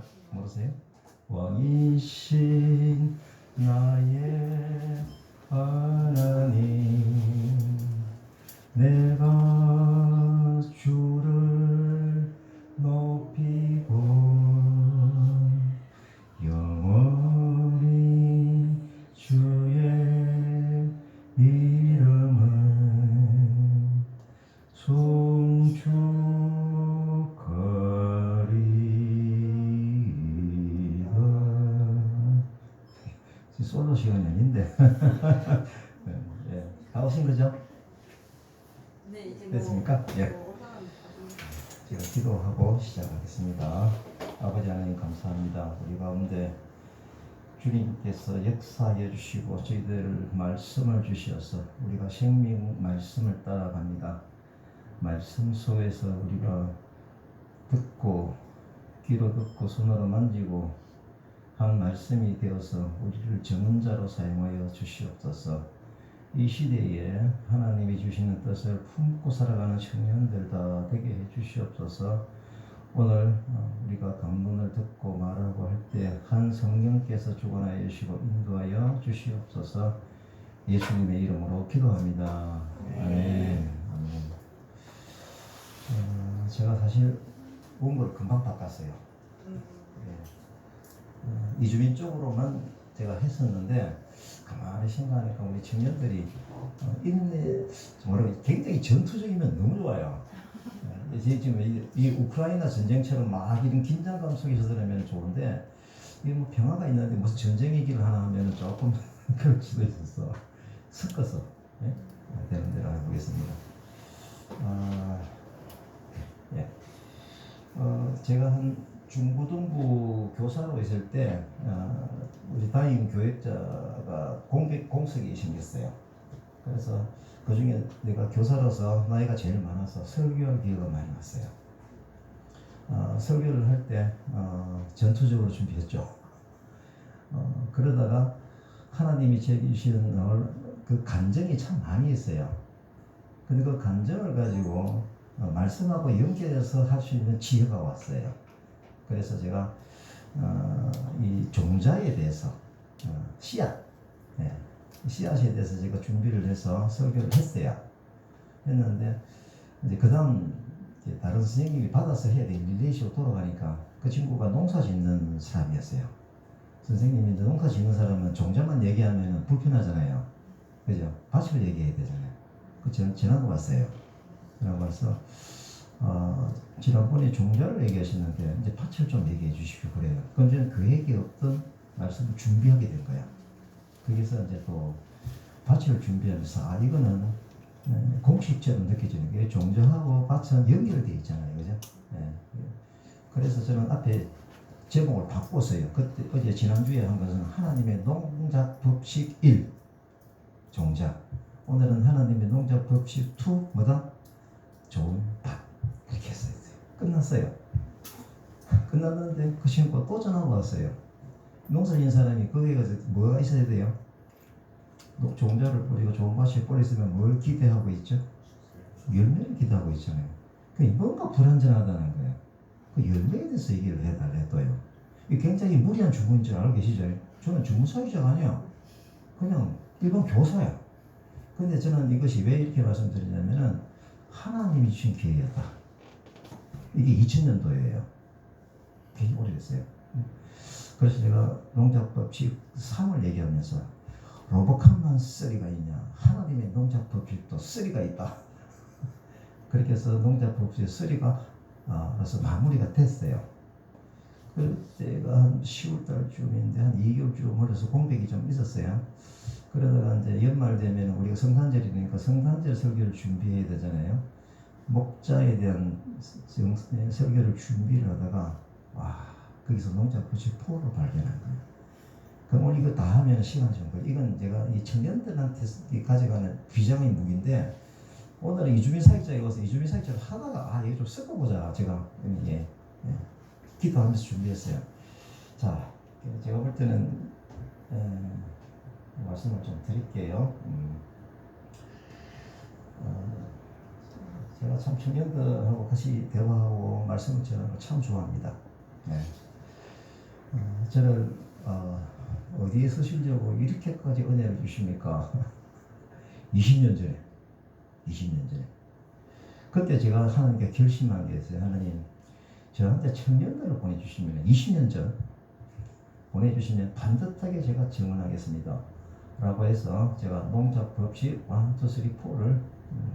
시작. 모르세요? 왕이신 나의 하나님, 내가 주를 높이고 영원히 주의 이름은 송축하리이다. 솔로 시간이 아닌데. 예, 다 오신 거죠? 네, 이제 됐습니까? 예. 제가 기도하고 시작하겠습니다. 아버지 하나님 감사합니다. 우리 가운데 주님께서 역사해 주시고 저희들 말씀을 주셔서 우리가 생명 말씀을 따라갑니다. 말씀 속에서 우리가 듣고 귀로 듣고 손으로 만지고 한 말씀이 되어서 우리를 전문자로 사용하여 주시옵소서. 이 시대에 하나님이 주시는 뜻을 품고 살아가는 청년들 다 되게 해 주시옵소서. 오늘 우리가 강론을 듣고 말하고 할 때 한 성령께서 주관하여 주시고 인도하여 주시옵소서. 예수님의 이름으로 기도합니다. 아멘. 아멘. 제가 사실 원고를 금방 바꿨어요. 이주민 쪽으로만 제가 했었는데 가만히 생각하니까 우리 청년들이 인내 뭐라고 굉장히 전투적이면 너무 좋아요. 지금 이 우크라이나 전쟁처럼 막 이런 긴장감 속에서 들으면 좋은데 이게 뭐 평화가 있는데 무슨 전쟁 얘기를 하나 하면 조금 그럴 수도 있어서 섞어서 되는 대로 해보겠습니다. 제가 한 중고등부 교사로 있을 때 우리 담임 교육자가 공석이 생겼어요. 그래서 그 중에 내가 교사로서 나이가 제일 많아서 설교할 기회가 많이 왔어요. 설교를 할 때 전투적으로 준비했죠. 그러다가 하나님이 제게 주시는 그 감정이 참 많이 있어요. 근데 그 감정을 가지고 말씀하고 연결해서 할 수 있는 지혜가 왔어요. 그래서 제가 이 종자에 대해서 씨앗, 씨앗에 대해서 제가 준비를 해서 설교를 했어요. 했는데 이제 그 다음 다른 선생님이 받아서 해야 될 릴레이시로 돌아가니까 그 친구가 농사 짓는 사람이었어요. 선생님이 농사 짓는 사람은 종자만 얘기하면 불편하잖아요. 그죠? 밭을 얘기해야 되잖아요. 그 지나고 왔어요. 지나고 와서 지난번에 종자를 얘기하시는데 이제 밭을 좀 얘기해 주십시오 그래요. 그럼 저는 그에게 어떤 말씀을 준비하게 된 거야. 거기서 이제 또 밭을 준비하면서 이거는 공식처럼 느껴지는 게 종자하고 밭은 연결되어 있잖아요. 그죠? 그래서 저는 앞에 제목을 바꿨어요. 그때 어제 지난주에 한 것은 하나님의 농작 법칙 1 종자. 오늘은 하나님의 농작 법칙 2 뭐다? 좋은 밭. 이렇게 했어요. 끝났어요. 끝났는데 그 친구가 또 전화가 왔어요. 농사진 사람이 거기에 가서 뭐가 있어야 돼요? 종자를 뿌리고 좋은 밭이 뿌렸으면 뭘 기대하고 있죠? 열매를 기대하고 있잖아요. 뭔가 불완전하다는 거예요. 그 열매에 대해서 얘기를 해달랬어요. 이게 굉장히 무리한 주문인 줄 알고 계시죠? 저는 주무사회자가 아니야. 그냥 일반 교사야. 근데 저는 이것이 왜 이렇게 말씀드리냐면은 하나님이 주신 기회였다. 이게 2000년도예요. 되게 오래됐어요. 그래서 제가 농작법칙 3을 얘기하면서 로봇캅만 쓰리가 있냐? 하나님의 농작법칙도 쓰리가 있다. 그렇게 해서 농작법칙 쓰리가 그래서 마무리가 됐어요. 그때가 한 10월달쯤인데 한 2개월쯤 걸려서 공백이 좀 있었어요. 그러다가 이제 연말 되면 우리가 성탄절이니까 성탄절 설교를 준비해야 되잖아요. 목자에 대한 설교를 준비를 하다가 거기서 농작법칙 4를 발견한 거예요. 그럼 오늘 이거 다 하면 시간 좀 걸려. 이건 제가 이 청년들한테 가져가는 비장의 무기인데 오늘은 이주민 사역자에 와서 이주민 사역자를 하다가 이거 좀 섞어보자. 제가 기도하면서 준비했어요. 자, 제가 볼 때는 말씀을 좀 드릴게요. 제가 참 청년들하고 같이 대화하고 말씀을 전하는 걸 참 좋아합니다. 저를 어디에 쓰시려고 이렇게까지 은혜를 주십니까? 20년 전에 그때 제가 하나님께 결심한 게 있어요. 하나님 저한테 청년들을 보내주시면 20년 전 보내주시면 반듯하게 제가 증언하겠습니다 라고 해서 제가 농작법칙 1, 2, 3, 4를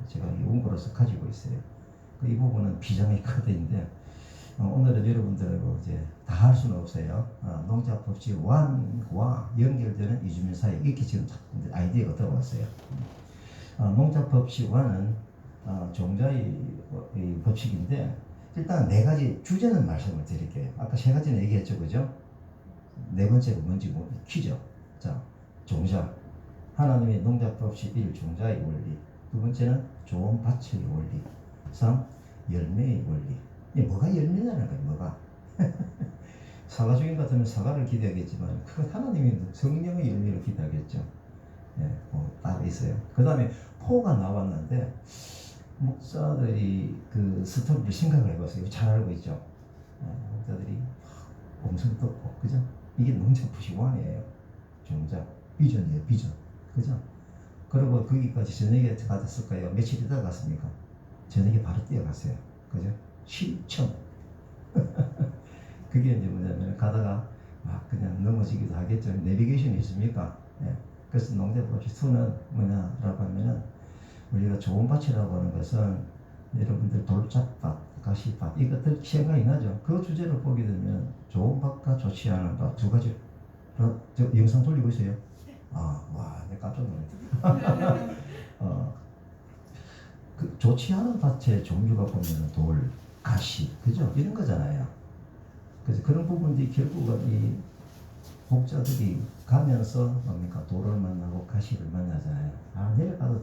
제가 원고로서 가지고 있어요. 이 부분은 비장의 카드인데 오늘은 여러분들하고 이제 다 할 수는 없어요. 농작법칙 1과 연결되는 이주민 사회 이렇게 지금 아이디어가 들어왔어요. 농작법칙 1은 종자의 법칙인데 일단 네 가지 주제는 말씀을 드릴게요. 아까 세 가지는 얘기했죠, 그죠? 네 번째가 뭔지 퀴죠. 자, 종자. 하나님의 농작법칙 1, 종자의 원리. 두 번째는 좋은 밭의 원리. 3, 열매의 원리. 이게 뭐가 열매냐는 거예요, 뭐가. 사과 주인 같으면 사과를 기대하겠지만 그 하나님이 성령의 열매를 기대하겠죠. 예, 딱 있어요. 그 다음에 포가 나왔는데 목사들이 그 스토리를 생각을 해봤어요. 잘 알고 있죠. 목사들이 엄청 떴고, 그죠? 이게 농작법칙 1이에요. 종자, 비전이에요, 비전, 그죠? 그리고 거기까지 저녁에 가졌을까요? 며칠 있다가 갔습니까? 저녁에 바로 뛰어갔어요. 그죠? 실천. 그게 이제 뭐냐면 가다가 막 그냥 넘어지기도 하겠죠. 내비게이션이 있습니까? 예. 그래서 농작법칙 2는 뭐냐라고 하면은 우리가 좋은 밭이라고 하는 것은 여러분들 돌짝밭, 가시밭 이것들 생각이 나죠. 그 주제를 보게 되면 좋은 밭과 좋지 않은 밭 두 가지. 저 영상 돌리고 있어요. 와, 내가 깜짝 놀랐다. 그 좋지 않은 밭의 종류가 보면 돌, 가시, 그죠? 이런 거잖아요. 그래서 그런 부분들이 결국은 이 목자들이 가면서 뭡니까? 돌을 만나고 가시를 만나잖아요.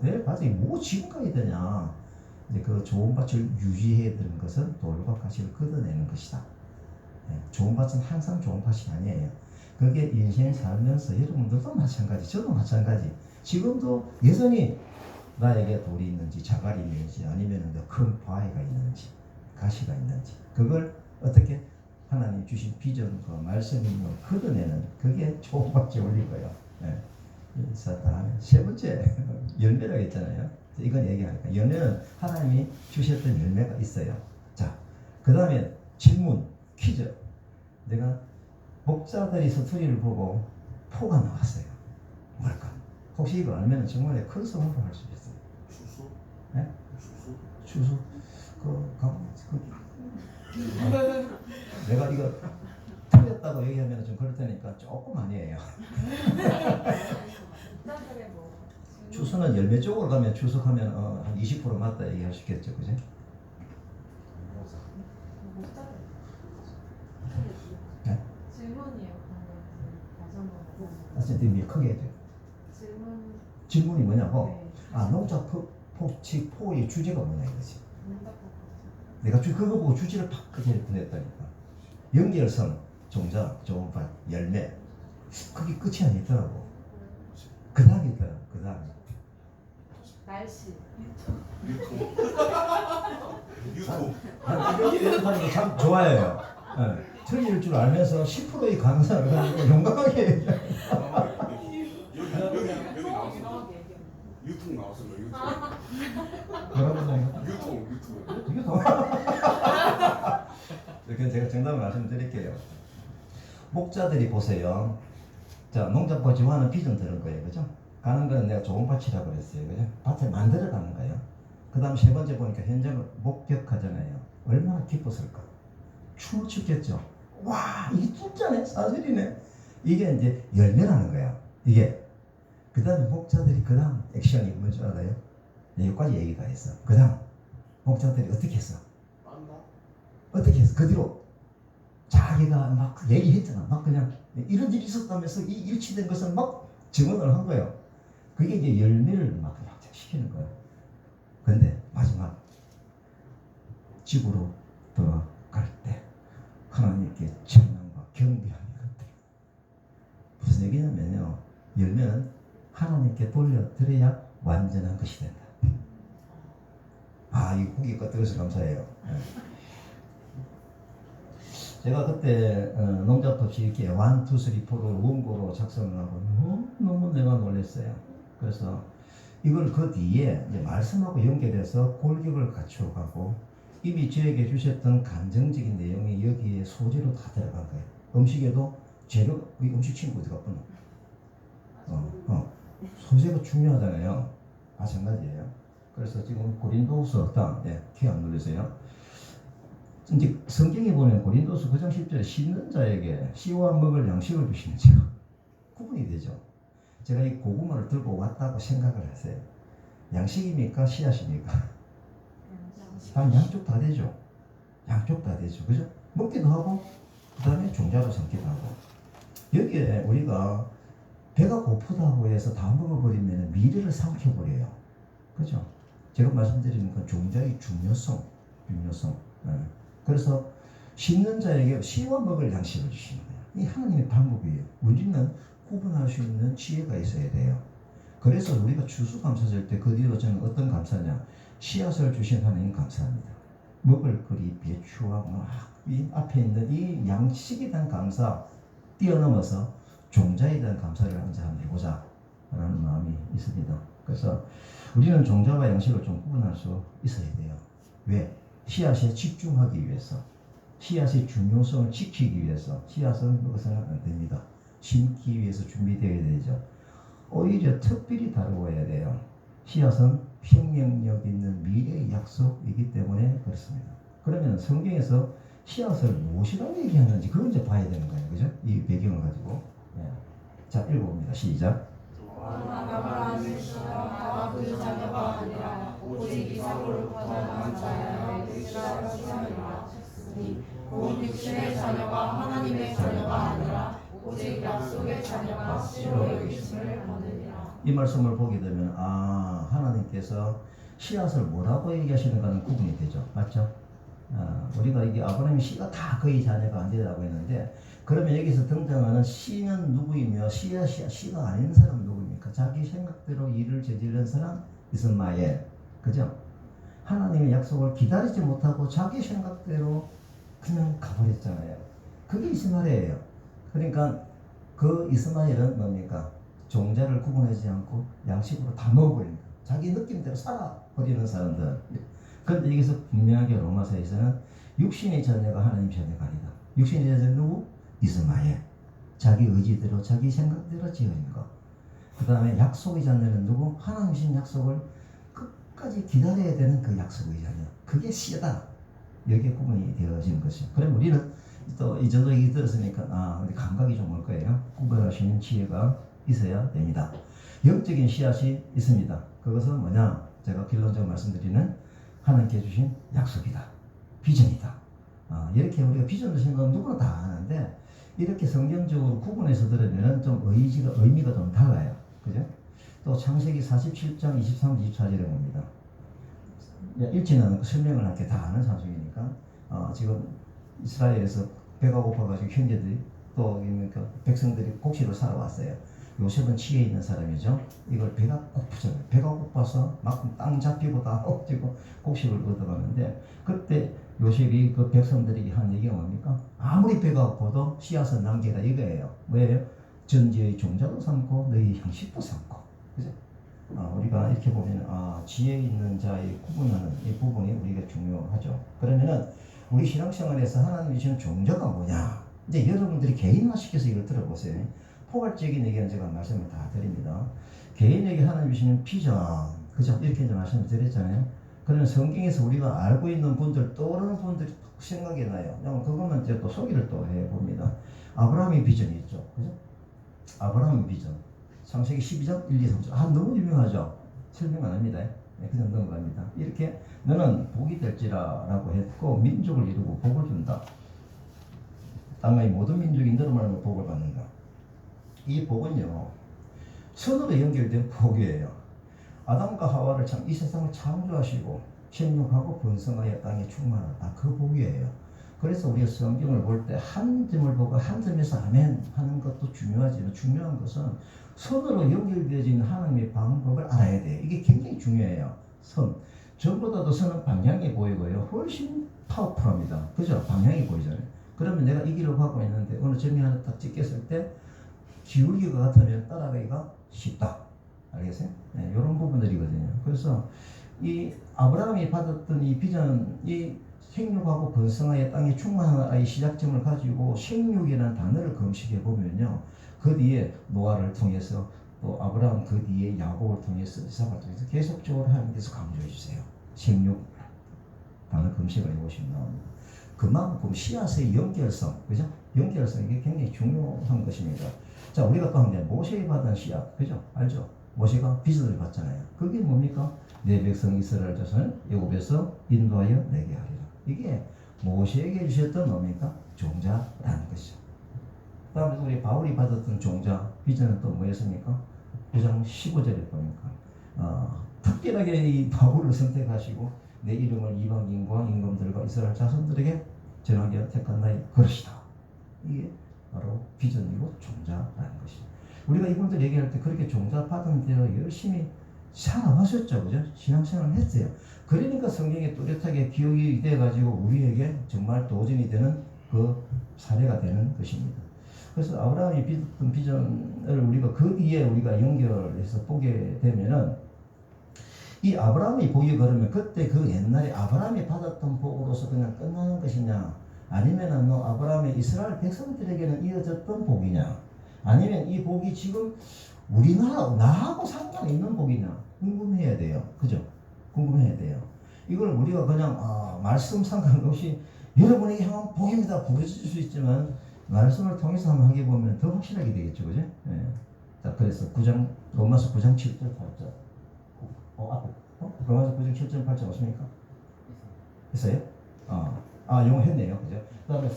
내려가서 뭐 지금 가야 되냐? 이제 그 좋은 밭을 유지해야 되는 것은 돌과 가시를 걷어내는 것이다. 네, 좋은 밭은 항상 좋은 밭이 아니에요. 그게 인생 살면서 여러분들도 마찬가지, 저도 마찬가지. 지금도 여전히 나에게 돌이 있는지 자갈이 있는지 아니면 큰 바위가 있는지 가시가 있는지 그걸 어떻게 하나님 주신 비전과 말씀을 걷어내는 그게 좋은 밭이 올릴 거예요. 네. 세 번째 열매라고 했잖아요. 이건 얘기하니까 열매는 하나님이 주셨던 열매가 있어요. 자, 그 다음에 질문, 퀴즈. 내가 목자들이 스토리를 보고 포가 나왔어요. 뭘까? 혹시 이거 알면 정말 큰 성으로 할 수 있어요. 추수? 네? 추수? 내가 이거 틀렸다고 얘기하면 좀 그럴 테니까 조금 아니에요. 추수는 열매 쪽으로 가면 추수하면 한 20% 맞다 얘기할 수 있겠죠, 그죠? 네? 질문이에요. 다시 한번 선생님이 크게 해줘요. 질문이 뭐냐고? 네. 농작법칙 포의 주제가 뭐냐 이거지. 내가 그거 보고 주제를 팍 그대로 보냈다니까. 연결성, 종자, 좋은 밭, 열매. 그게 끝이 아니더라고. 그 다음에 있더라. 그 다음에. 날씨. 유통. 이렇게 연습하는 거 참 좋아해요. 네. 틀릴 줄 알면서 10%의 강사를 가지고 용감하게 얘기해요. 여기 나왔어. 유통 나왔어. 뭐라고 유통. 이게 더. 이렇게 제가 정답을 말씀드릴게요. 목자들이 보세요. 자, 농작법 지화는 비전 들은 거예요. 그죠? 가는 거는 내가 좋은 밭이라고 그랬어요. 그죠? 밭을 만들어 가는 거예요. 그 다음 세 번째 보니까 현장을 목격하잖아요. 얼마나 기뻤을까? 춤을 췄겠죠? 와, 이게 진짜네? 사실이네? 이게 이제 열매라는 거야. 이게. 그 다음에 목자들이 그 다음 액션이 뭔지 알아요? 여기까지 얘기가 했어. 그 다음 목자들이 어떻게 했어? 어떻게 했어? 그 뒤로 자기가 막 얘기했잖아. 막 그냥 이런 일이 있었다면서 이 일치된 것을 막 증언을 한 거예요. 그게 이제 열매를 막 시키는 거예요. 근데 마지막 집으로 돌아갈 때 하나님께 찬양과 경배하는 것들. 무슨 얘기냐면요. 열매는 하나님께 돌려드려야 완전한 것이 된다. 이 고기가 들어서 감사해요. 제가 그때 농잡법칙 이렇게 1, 2, 3, 4를 원고로 작성을 하고 너무 내가 놀랐어요. 그래서 이걸 그 뒤에 이제 말씀하고 연결해서 골격을 갖추어가고 이미 저에게 주셨던 감정적인 내용이 여기에 소재로 다 들어간 거예요. 음식에도 재료, 이 음식 친구 어디 갔구나. 소재가 중요하잖아요. 마찬가지예요. 그래서 지금 고린도후서 딱 키 안 눌리세요. 이제 성경에 보면 고린도서 9장 10절에 씻는 자에게 씨와 먹을 양식을 주시는 죠 구분이 되죠. 제가 이 고구마를 들고 왔다고 생각을 하세요. 양식입니까? 씨앗입니까? 한 양쪽 다 되죠. 양쪽 다 되죠. 그죠? 먹기도 하고 그 다음에 종자로 삼기도 하고. 여기에 우리가 배가 고프다고 해서 다 먹어버리면 미래를 삼켜버려요. 그죠? 제가 말씀드리는 건 종자의 중요성. 네. 그래서 씻는 자에게 씨와 먹을 양식을 주시는 거예요. 이 하나님의 방법이에요. 우리는 구분할 수 있는 지혜가 있어야 돼요. 그래서 우리가 추수감사절 때 그 뒤로 저는 어떤 감사냐? 씨앗을 주신 하나님 감사합니다. 먹을 거리, 배추와 이 앞에 있는 이 양식에 대한 감사 뛰어넘어서 종자에 대한 감사를 한번 해보자 라는 마음이 있습니다. 그래서 우리는 종자와 양식을 좀 구분할 수 있어야 돼요. 왜? 씨앗에 집중하기 위해서, 씨앗의 중요성을 지키기 위해서. 씨앗은 먹어서는 안 됩니다. 심기 위해서 준비되어야 되죠. 오히려 특별히 다루어야 돼요. 씨앗은 생명력 있는 미래의 약속이기 때문에 그렇습니다. 그러면 성경에서 씨앗을 무엇이라고 얘기하는지 그걸 이제 봐야 되는 거예요. 그죠? 이 배경을 가지고. 자, 읽어봅니다. 시작. 그 자녀가 아니라 오직 이삭으로 거듭난 자의 씨앗이라. 곧 육신의 자녀가 하나님의 자녀가 아니라 오직 약속의 자녀가 씨로 여기심을 받느니라. 이 말씀을 보게 되면 하나님께서 씨앗을 뭐라고 얘기하시는가는 구분이 되죠. 맞죠? 우리가 이게 아브라함의 씨가 다 그의 자녀가 안 되라고 했는데, 그러면 여기서 등장하는 씨는 누구이며 씨가 아닌 사람은 누구입니까? 자기 생각대로 일을 저지른 사람 이스마엘. 그죠? 하나님의 약속을 기다리지 못하고 자기 생각대로 그냥 가버렸잖아요. 그게 이스마엘이에요. 그러니까 그 이스마엘은 뭡니까? 종자를 구분하지 않고 양식으로 다 먹어버립니다. 자기 느낌대로 살아버리는 사람들. 그런데 여기서 분명하게 로마서에서는 육신의 자녀가 하나님 자녀가 아니다. 육신의 자녀는 누구? 이스마엘. 자기 의지대로 자기 생각대로 지어진 거. 그 다음에 약속의 자녀는 누구? 하나님 주신 약속을 끝까지 기다려야 되는 그 약속의 자녀. 그게 씨다. 여기에 구분이 되어진 것이죠. 그럼 우리는 또 이 정도 얘기 들었으니까 우리 감각이 좀 올 거예요. 구별할 수 있는 지혜가 있어야 됩니다. 영적인 씨앗이 있습니다. 그것은 뭐냐? 제가 결론적으로 말씀드리는 하나님께 주신 약속이다. 비전이다. 이렇게 우리가 비전을 생각하면 누구나 다 아는데, 이렇게 성경적으로 구분해서 들으면 좀 의미가 좀 달라요. 그죠? 또 창세기 47장 23, 24절에 봅니다. 일치는 설명을 할게 다 아는 사정이니까. 지금 이스라엘에서 배가 고파가지고 형제들이 또 백성들이 곡식을 사러 왔어요. 요셉은 지혜 있는 사람이죠. 이걸 배가 고프잖아요. 배가 고파서 막 땅 잡히고 다 엎지고 곡식을 얻어가는데, 그때 요셉이 그 백성들에게 한 얘기가 뭡니까? 아무리 배가 고파도 씨앗은 남기라 이거예요. 왜요? 전지의 종자도 삼고 너희 형식도 삼고. 그죠? 우리가 이렇게 보면 지혜 있는 자의 구분하는 이 부분이 우리가 중요하죠. 그러면은 우리 신앙생활에서 하나님이 주신 종자가 뭐냐? 이제 여러분들이 개인화시켜서 이걸 들어보세요. 포괄적인 얘기는 제가 말씀을 다 드립니다. 개인에게 하나님 주시는 비전, 그죠? 이렇게 이제 말씀을 드렸잖아요. 그러면 성경에서 우리가 알고 있는 분들, 떠오르는 분들이 생각이 나요. 그것만 이제 또 소개를 또 해봅니다. 아브라함의 비전이 있죠. 그죠? 아브라함의 비전. 창세기 12장 1, 2, 3절. 너무 유명하죠? 설명 안 합니다. 그냥 넘어갑니다. 이렇게 너는 복이 될지라 라고 했고, 민족을 이루고 복을 준다. 땅의 모든 민족이 너로 말하면 복을 받는다. 이 복은요, 선으로 연결된 복이에요. 아담과 하와를 이 세상을 창조하시고 생육하고 번성하여 땅에 충만하다. 그 복이에요. 그래서 우리가 성경을 볼 때 한 점을 보고 한 점에서 아멘 하는 것도 중요하지만, 중요한 것은 선으로 연결되어진 하나님의 방법을 알아야 돼요. 이게 굉장히 중요해요. 선. 전보다도 선은 방향이 보이고요. 훨씬 파워풀합니다. 그죠? 방향이 보이잖아요. 그러면 내가 이 길을 가고 있는데 어느 점이 하나 딱 찍혔을 때 기울기가 같으면 따라가기가 쉽다. 알겠어요? 네, 이런 부분들이거든요. 그래서 이 아브라함이 받았던 이 비전, 이 생육하고 번성하여 땅에 충만한 시작점을 가지고 생육이라는 단어를 검식해 보면요, 그 뒤에 노아를 통해서 또 아브라함, 그 뒤에 야곱을 통해서 이삭을 통해서 계속적으로 하나님께서 강조해 주세요. 생육 단어 검식을 해보시면 나옵니다. 그만큼 씨앗의 연결성, 그죠? 연결성, 이게 굉장히 중요한 것입니다. 자, 우리가 또 한번 모세에 받은 씨앗, 그죠? 알죠? 모세가 빚을 받잖아요. 그게 뭡니까? 내 백성 이스라엘 자손을 애굽에서 인도하여 내게 하리라. 이게 모세에게 주셨던 뭡니까? 종자라는 것이죠. 다음에 우리 바울이 받았던 종자, 비전은 또 뭐였습니까? 9장 15절에 보니까 특별하게 이 바울을 선택하시고 내 이름을 이방인과 임금들과 이스라엘 자손들에게 전하게 택한 나의 그릇이다. 이게 바로 비전이고 종자라는 것이죠. 우리가 이분들 얘기할 때 그렇게 종자 받은 대로 열심히 살아왔었죠. 그죠? 신앙생활을 했어요. 그러니까 성경에 뚜렷하게 기억이 돼가지고 우리에게 정말 도전이 되는 그 사례가 되는 것입니다. 그래서 아브라함이 믿었던 비전을 우리가 그 뒤에 우리가 연결해서 보게 되면은 이 아브라함이 복이 그러면 그때 그 옛날에 아브라함이 받았던 복으로서 그냥 끝나는 것이냐, 아니면은 뭐 아브라함의 이스라엘 백성들에게는 이어졌던 복이냐, 아니면 이 복이 지금 우리나라 나하고 상관이 있는 복이냐 궁금해야 돼요. 그죠? 궁금해야 돼요. 이걸 우리가 그냥 말씀 상관없이 여러분에게 향한 복입니다 부르실 수 있지만 말씀을 통해서 한번 하게 보면 더 확실하게 되겠죠. 그죠? 예. 자, 그래서 로마서 9장 7절 8절 로마서 9장 7절 8절 없습니까? 있어요? 영어 했네요. 그죠? 그 다음에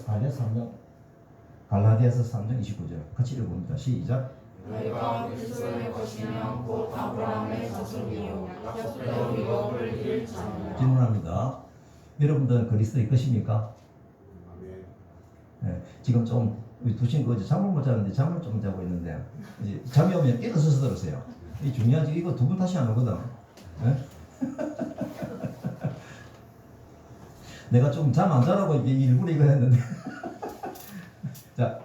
갈라디아서 3장 29절 같이 읽어봅니다. 시작. 너희가 그리스도의 것이며 곧 아브라함의 자손이요 약속대로 이것을 이룰 자니라. 질문합니다. 여러분들은 그리스도의 것입니까? 네, 지금 좀 두 친구 어제 잠을 못 자는데 잠을 좀 자고 있는데 이제 잠이 오면 일어서서 들으세요. 이 중요하지. 이거 두 분 탓이 안 오거든. 네? 내가 좀 잠 안 자라고 일부러 이거 했는데 자,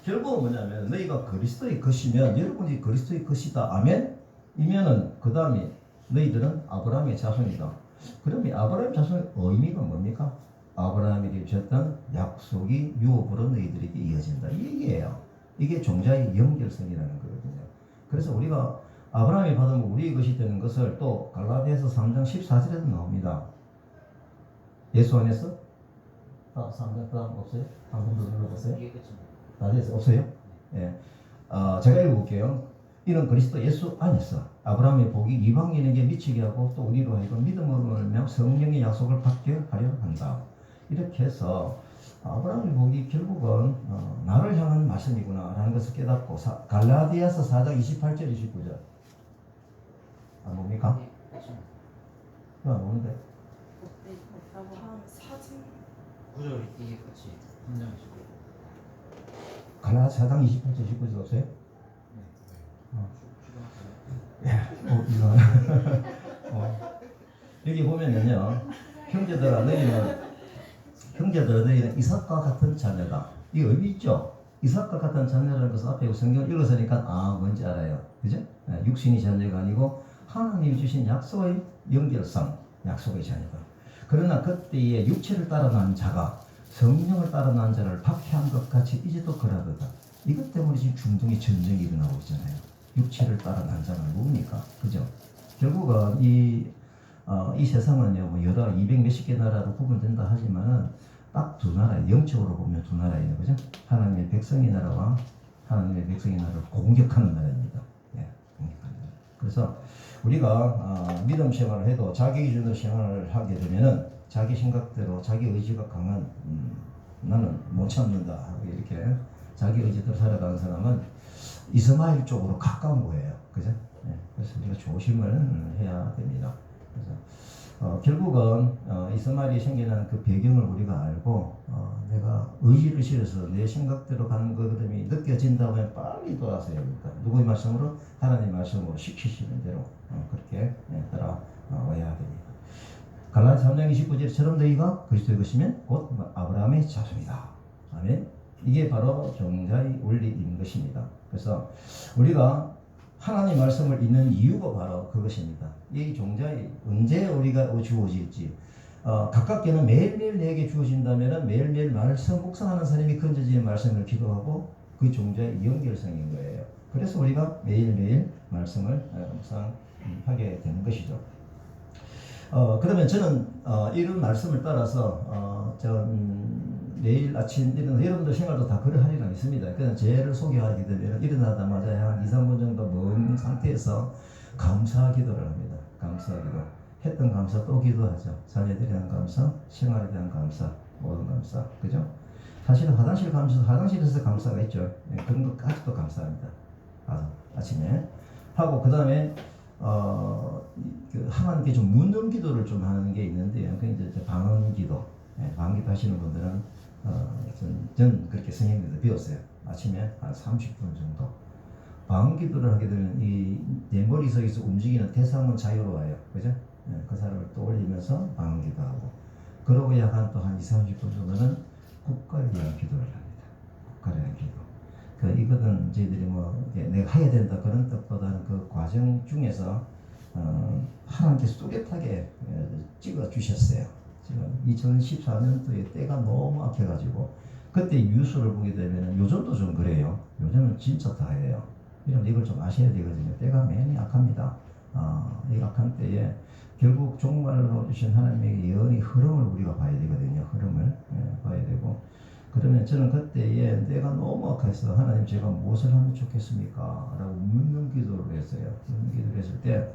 결국은 뭐냐면 너희가 그리스도의 것이면 여러분이 그리스도의 것이다. 아멘? 이면은 그 다음에 너희들은 아브라함의 자손이다. 그러면 아브라함의 자손의 의미가 뭡니까? 아브라함에게 주셨던 약속이 유업으로 너희들에게 이어진다. 이 얘기예요. 이게 종자의 연결성이라는 거거든요. 그래서 우리가 아브라함이 받으면 우리의 것이 되는 것을 또 갈라디아서 3장 14절에도 나옵니다. 예수 안에서 3장 그 다음 없어요? 한 번 더 눌러보세요. 다 됐어요? 없어요? 예. 제가 읽어볼게요. 이는 그리스도 예수 안에서 아브라함의 복이 이방인에게 미치게 하고 또 우리로 하여금 믿음으로 말미암아 성령의 약속을 받게 하려 한다. 이렇게 해서 아브라함의 복이 결국은 나를 향한 말씀이구나 라는 것을 깨닫고 갈라디아서 4장 28절 29절 안 봅니까? 안 오는데? 구절 이게 같이 한장씩. 갈라디아서 4장 28절 29절 없어요? 이거 여기 보면은요, 형제들아 너희는 이삭과 같은 자녀다. 이 의미 있죠? 이삭과 같은 자녀라는 것은 앞에 성경을 읽어서니까 뭔지 알아요. 그죠? 육신이 자녀가 아니고 하나님이 주신 약속의 연결성, 약속의 자녀다. 그러나 그때의 육체를 따라 난 자가 성령을 따라 난 자를 박해한 것 같이 이제도 그러하다. 이것 때문에 지금 중동의 전쟁이 일어나고 있잖아요. 육체를 따라 난 자가 누굽니까? 그죠? 결국은 이 세상은요, 뭐 여러 200 몇십 개 나라로 구분된다 하지만은 딱 두 나라, 영적으로 보면 두 나라예요. 그죠? 하나님의 백성의 나라와 하나님의 백성의 나라를 공격하는 나라입니다. 예, 공격하는 나라. 그래서 우리가 믿음 생활을 해도 자기 기준으로 생활을 하게 되면은 자기 생각대로 자기 의지가 강한 나는 못 참는다 하고 이렇게 자기 의지대로 살아가는 사람은 이스마엘 쪽으로 가까운 거예요. 그죠? 네, 그래서 우리가 조심을 해야 됩니다. 그래서 결국은 이스마엘이 생겨난 그 배경을 우리가 알고 내가 의지를 실어서 내 생각대로 가는 것들이 느껴진다면 빨리 돌아서야 됩니다. 누구의 말씀으로? 하나님의 말씀으로 시키시는 대로 그렇게 따라와야 됩니다. 갈라디아 3장 29절처럼 너희가 그리스도의 것이면 곧 아브라함의 자손이다. 아멘. 이게 바로 종자의 원리인 것입니다. 그래서 우리가 하나님 말씀을 읽는 이유가 바로 그것입니다. 이 종자의 언제 우리가 주어질지 가깝게는 매일매일 내게 주어진다면 매일매일 말씀 묵상하는 사람이 건져지는 말씀을 기도하고 그 종자의 연결성인 거예요. 그래서 우리가 매일매일 말씀을 묵상하게 되는 것이죠. 그러면 저는 이런 말씀을 따라서 내일 아침 여러분들 생활도 다 그럴 할 일은 있습니다. 그냥 죄를 소개하게 되면 일어나자마자 한 2, 3분 정도 먹는 상태에서 감사 기도를 합니다. 감사 기도. 했던 감사 또 기도하죠. 자녀들에 대한 감사, 생활에 대한 감사, 모든 감사. 그죠? 사실은 화장실에서 감사가 있죠. 그런 것까지도 감사합니다. 아침에. 하고, 그 다음에, 하나님께 좀 묻는 기도를 좀 하는 게 있는데요. 그 이제 방언 기도. 방언 기도 하시는 분들은, 전 그렇게 선생님들도 배웠어요. 아침에 한 30분 정도. 방언 기도를 하게 되면 내 머릿속에서 움직이는 대상은 자유로워요. 그죠? 그 사람을 또 올리면서 방언 기도하고. 그러고 약간 또 한 20, 30분 정도는 국가를 위한 기도를 합니다. 국가를 위한 기도. 이거는 저희들이 내가 해야 된다 그런 뜻보다는 그 과정 중에서 하나님께서 뚜렷하게 찍어 주셨어요. 지금 2014년도에 때가 너무 악해가지고 그때 뉴스를 보게 되면 요즘도 좀 그래요. 요즘은 진짜 다해요. 이걸 좀 아셔야 되거든요. 때가 매우 악합니다. 이 악한 때에 결국 종말로 주신 하나님의 예언의 흐름을 우리가 봐야 되거든요. 흐름을 봐야 되고 그러면 저는 그때에 내가 너무 악해서 하나님 제가 무엇을 하면 좋겠습니까? 라고 묻는 기도를 했어요. 묻는 기도를 했을 때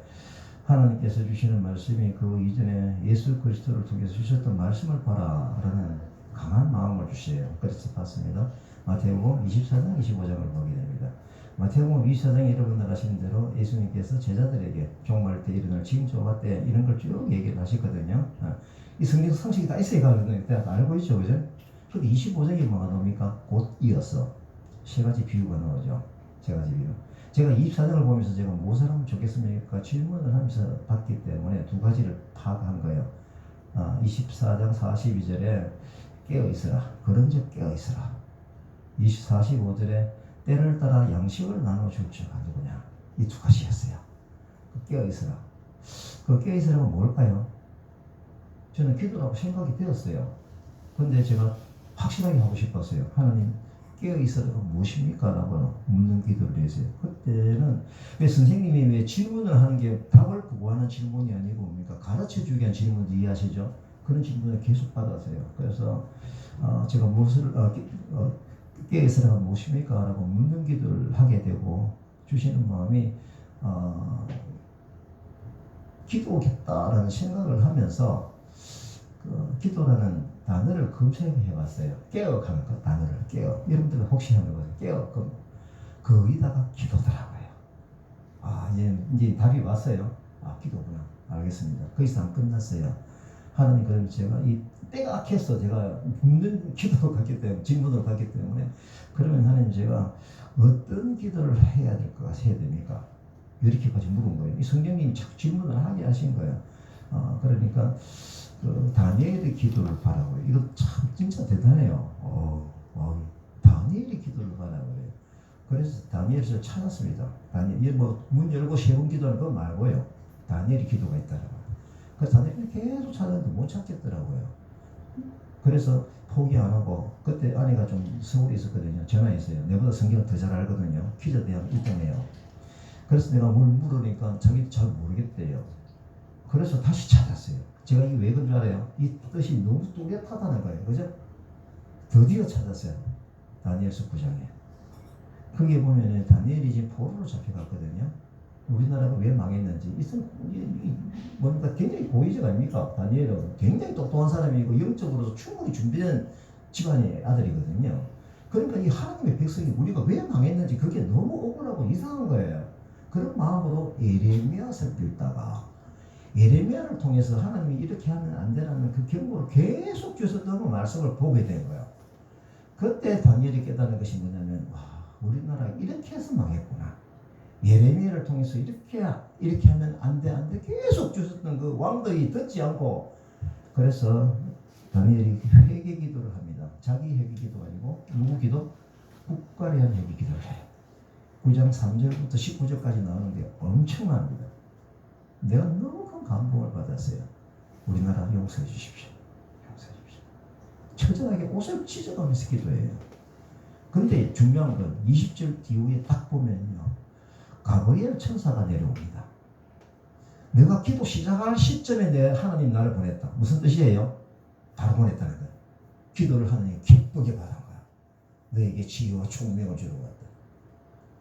하나님께서 주시는 말씀이 그 이전에 예수 그리스도를 통해서 주셨던 말씀을 봐라 라는 강한 마음을 주세요. 그래서 봤습니다. 마태복음 24장 25장을 보게 됩니다. 마태복음 24장에 여러분들 아시는 대로 예수님께서 제자들에게 종말 때 일어날 징조와 때 이런 걸 쭉 얘기를 하셨거든요. 이 성경 상식이 다 있어야 가거든요. 다 알고 있죠, 그죠? 근데 25장에 뭐가 나옵니까? 곧 이어서 세 가지 비유가 나오죠. 세 가지 비유. 제가 24장을 보면서 제가 무엇을 하면 좋겠습니까? 질문을 하면서 봤기 때문에 두 가지를 파악한 거예요. 24장 42절에 깨어있으라. 그런즉 깨어있으라. 45절에 때를 따라 양식을 나눠줄 줄 아니구냐. 이 두 가지였어요. 깨어있으라. 그 깨어있으라가 뭘까요? 저는 기도라고 생각이 되었어요. 근데 제가 확실하게 하고 싶었어요. 하나님, 깨어있으라가 무엇입니까? 라고 묻는 기도를 했어요. 그때는 왜 선생님이 왜 질문을 하는 게 답을 구하는 질문이 아니고 뭡니까? 가르쳐주기 위한 질문도 이해하시죠? 그런 질문을 계속 받았어요. 그래서 제가 무엇을 깨어있으라가 무엇입니까? 라고 묻는 기도를 하게 되고 주시는 마음이 기도겠다라는 생각을 하면서 기도라는 단어를 검색해 봤어요. 깨어가는 그 단어를 깨어. 여러분들 혹시 하는 거죠? 깨어. 그럼 거기다가 기도더라고요. 이제 답이 왔어요. 기도구나. 알겠습니다. 거기서 안 끝났어요. 하나님, 그럼 제가 이 때가 악해서 제가 묻는 기도를 갔기 때문에, 질문을 갔기 때문에, 그러면 하나님 제가 어떤 기도를 해야 됩니까? 이렇게까지 물은 거예요. 이 성경님이 자꾸 질문을 하게 하신 거예요. 그러니까, 다니엘의 기도를 바라고요. 이거 참 진짜 대단해요. 다니엘의 기도를 바라고요. 그래서 다니엘을 찾았습니다. 다니엘, 문 열고 세 번 기도하는 거 말고요. 다니엘의 기도가 있더라고요. 그래서 다니엘이 계속 찾았는데 못 찾겠더라고요. 그래서 포기 안 하고, 그때 아내가 좀 서울에 있었거든요. 전화했어요. 내보다 성경을 더 잘 알거든요. 퀴즈 대학 1등이에요. 그래서 내가 뭘 물으니까 자기도 잘 모르겠대요. 그래서 다시 찾았어요. 제가 이게 왜 그런 줄 알아요? 이 뜻이 너무 뚜렷하다는 거예요. 그죠? 드디어 찾았어요. 다니엘서 9장에. 거기에 보면은 다니엘이 지금 포로로 잡혀갔거든요. 우리나라가 왜 망했는지. 뭔가 굉장히 고위적 아닙니까? 다니엘은 굉장히 똑똑한 사람이고 영적으로도 충분히 준비된 집안의 아들이거든요. 그러니까 이 하나님의 백성이 우리가 왜 망했는지 그게 너무 억울하고 이상한 거예요. 그런 마음으로 예레미야서를 읽다가 예레미야를 통해서 하나님이 이렇게 하면 안 되라는 그 경고를 계속 주셨던 말씀을 보게 된 거예요. 그때 다니엘이 깨닫는 것이 뭐냐면, 우리나라가 이렇게 해서 망했구나. 예레미야를 통해서 이렇게 하면 안 돼 계속 주셨던 그 왕들이 듣지 않고 그래서 다니엘이 회개 기도를 합니다. 자기 회개 기도 아니고 누구 기도? 국가를 위한 회개 기도를 해요. 9장 3절부터 19절까지 나오는데 엄청납니다. 내가 너무 큰 감동을 받았어요. 우리나라 용서해 주십시오. 용서해 주십시오. 처절하게 옷을 찢어가면서 기도해요. 근데 중요한 건 20절 뒤에 딱 보면요. 가브리엘 천사가 내려옵니다. 내가 기도 시작할 시점에 내 하나님 나를 보냈다. 무슨 뜻이에요? 바로 보냈다는 거예요. 기도를 하나님 기쁘게 받은 거야. 너에게 지혜와 총명을 주러 왔다.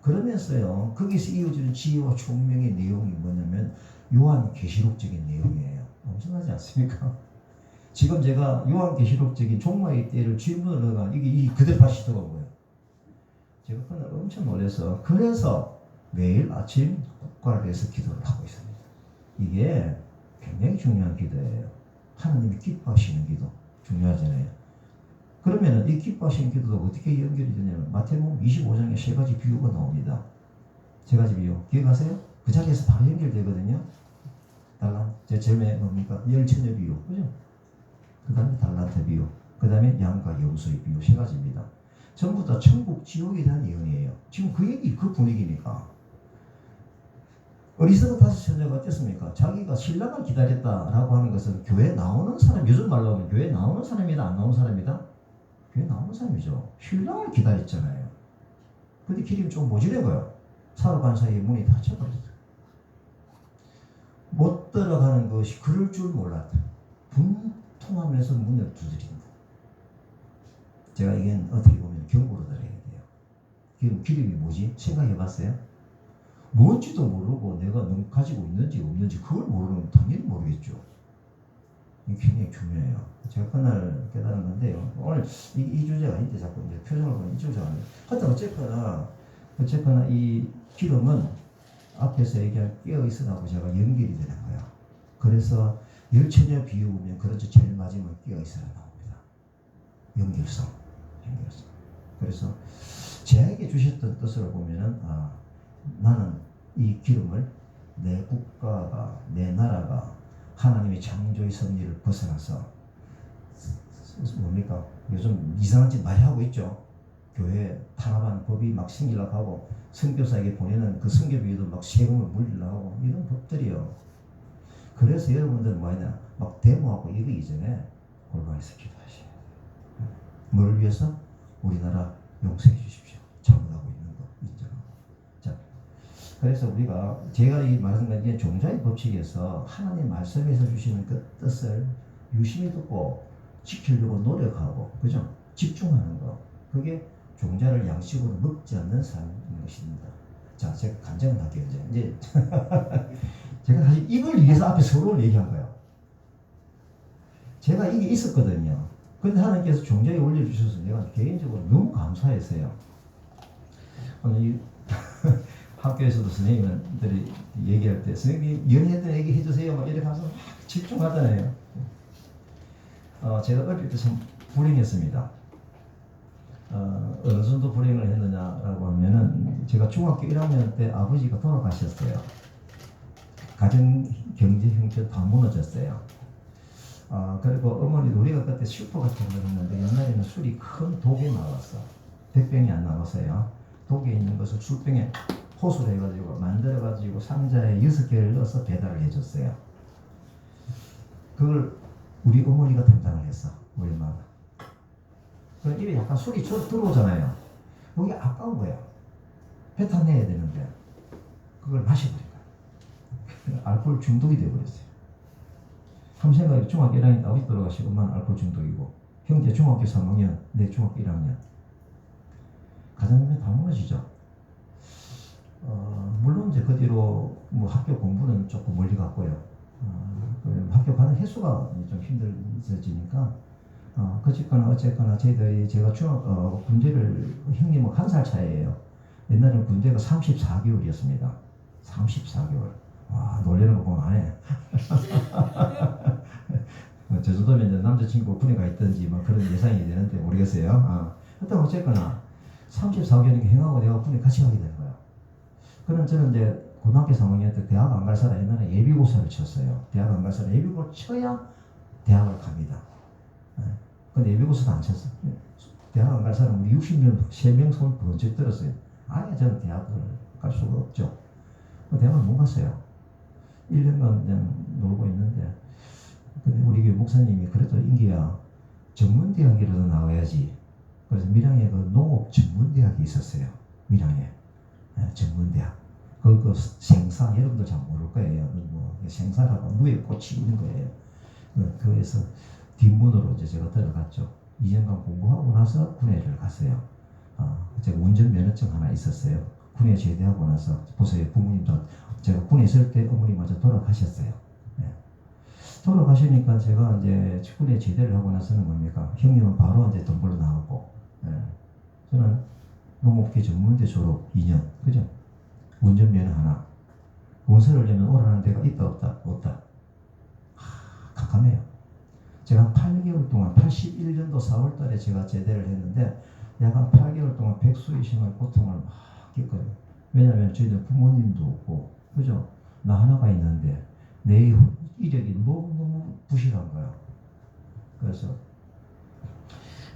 그러면서요. 거기서 이어지는 지혜와 총명의 내용이 뭐냐면 요한계시록적인 내용이에요. 엄청나지 않습니까? 지금 제가 요한계시록적인 종말의 때를 질문을 넣어가 이게 그대로 다시 들어온 거예요. 제가 그날 엄청 놀라서 그래서 매일 아침 국가를 위해서 기도를 하고 있습니다. 이게 굉장히 중요한 기도예요. 하나님이 기뻐하시는 기도 중요하잖아요. 그러면 이 기뻐하시는 기도도 어떻게 연결이 되냐면 마태복음 25장에 세 가지 비유가 나옵니다. 세 가지 비유 기억하세요? 그 자리에서 바로 연결되거든요. 달란 제 제매 뭡니까? 열처녀 비유 그죠? 그 다음에 달란트 비유 그 다음에 양과 염소의 비유 세 가지입니다. 전부 다 천국 지옥에 대한 예언이에요. 지금 그 얘기 그 분위기니까 어리석은 다섯 처녀가 어땠습니까? 자기가 신랑을 기다렸다라고 하는 것은 교회 나오는 사람, 요즘 말로 하면 교회 나오는 사람이다, 안 나오는 사람이다? 교회 나오는 사람이죠. 신랑을 기다렸잖아요. 근데 길이 좀 모질해 보여. 사러 간 사이에 문이 닫혀버렸어요. 못 들어가는 것이 그럴 줄 몰랐다. 분통하면서 문을 두드린다. 제가 이건 어떻게 보면 경고로 들어야 돼요. 지금 기름이 뭐지? 생각해 봤어요? 뭔지도 모르고 내가 가지고 있는지 없는지 그걸 모르는 당연히 모르겠죠. 이게 굉장히 중요해요. 제가 그날 깨달은 건데요. 오늘 이 주제가 아닌데 자꾸 이제 표정을 보면 이 주제가 아니에요. 하여튼 어쨌거나 이 기름은 앞에서 얘기한 깨어있으라고 제가 연결이 되는 거예요. 그래서 열처녀 비유면 그렇죠. 제일 마지막에 깨어있으라 나옵니다. 연결성. 그래서 제에게 주셨던 뜻으로 보면은 나는 이 기름을 내 국가가 내 나라가 하나님의 창조의 섭리를 벗어나서 뭡니까? 요즘 이상한 짓 많이 하고 있죠. 교회 탄압하는 법이 막 생기려고 하고 선교사에게 보내는 그 선교비에도 막 세금을 물리려고 하고 이런 법들이요. 그래서 여러분들은 뭐냐 막 데모하고 이러기 전에 골방에서 기도하셔야 돼요. 뭘 위해서? 우리나라 용서해 주십시오. 잘못하고 있는 거 인정하고. 자, 그래서 우리가 제가 이 말씀드린 게 종자의 법칙에서 하나님 말씀에서 주시는 그 뜻을 유심히 듣고 지키려고 노력하고 그죠? 집중하는 거. 그게 종자를 양식으로 먹지 않는 삶인 것입니다. 자, 제가 간증을 할게요. 이제 제가 사실 이걸 위해서 앞에 서론을 얘기한 거예요. 제가 이게 있었거든요. 근데 하나님께서 종자에 올려주셔서 내가 개인적으로 너무 감사했어요. 오늘 이 학교에서도 선생님들이 얘기할 때 선생님 연애했던 얘기 해주세요 막 이렇게 하면서 막 집중하잖아요. 제가 어릴 때 참 불행했습니다. 어느 정도 불행을 했느냐라고 하면은 제가 중학교 1학년 때 아버지가 돌아가셨어요. 가정 경제 형편 다 무너졌어요. 그리고 어머니도 우리가 그때 슈퍼 같은 걸 했는데 옛날에는 술이 큰 독에 나왔어. 100병이 안 나왔어요. 독에 있는 것을 술병에 호수를 해가지고 만들어가지고 상자에 6개를 넣어서 배달을 해줬어요. 그걸 우리 어머니가 담당을 했어. 우리 엄마가. 그럼 입에 약간 술이 들어오잖아요. 여기 아까운 거야. 뱉어내야 되는데 그걸 마셔버린 거야. 알코올 중독이 되어버렸어요. 한번 생각해 중학교 1학년 때 아버지 돌아가시고 엄마는 알코올 중독이고 형제 중학교 3학년 내 중학교 1학년 가정이면 다 무너지죠. 물론 이제 그 뒤로 뭐 학교 공부는 조금 멀리 갔고요. 학교 가는 횟수가 좀 힘들어지니까 그쨌거나 어쨌거나 제가 군대를 형님은 1살 차이예요. 옛날에는 군대가 34개월이었습니다. 34개월. 와, 놀래는 거 보면 안 해. 저 정도면 이제 남자친구 군에 가 있든지 뭐 그런 예상이 되는데 모르겠어요. 하여튼 어쨌거나 34개월이니까 형하고 내가 군에 같이 가게 되는 거야. 그럼 저는 이제 고등학교 3학년 때 대학 안 갈 사람 옛날에 예비고사를 쳤어요. 대학 안 갈 사람 예비고사를 쳐야 대학을 갑니다. 근데 예비고사도 안 쳤어. 대학 안 갈 사람 우리 60명 3명 손 번쩍 들었어요. 아예 저는 대학을 갈 수가 없죠. 대학을 못 갔어요. 1년간 그냥 놀고 있는데, 근데 우리 교회 목사님이 그래도 인기야 전문대학이라도 나와야지. 그래서 밀양에 그 농업 전문대학이 있었어요. 밀양에 전문대학. 그 생사 여러분들 잘 모를 거예요. 뭐 생사라고 누에 꽂히고 있는 거예요. 그래서 뒷문으로 이제 제가 들어갔죠. 2년간 공부하고 나서 군회를 갔어요. 제가 운전면허증 하나 있었어요. 군에 제대하고 나서 보세요. 부모님도 제가 군에 있을 때 어머니마저 돌아가셨어요. 돌아가시니까 제가 이제 군에 제대를 하고 나서는 뭡니까? 형님은 바로 이제 돈 벌러 나갔고, 저는 농업계 전문대 졸업 2년, 그죠? 운전면허 하나. 원서를 내면 오라는 데가 있다 없다? 없다. 깜깜해요. 제가 한 8개월 동안 81년도 4월 달에 제가 제대를 했는데 약 한 8개월 동안 백수의 생활 고통을 막 겪거든요. 왜냐하면 저희는 부모님도 없고, 그죠? 나 하나가 있는데 내 이력이 너무 부실한 거야. 그래서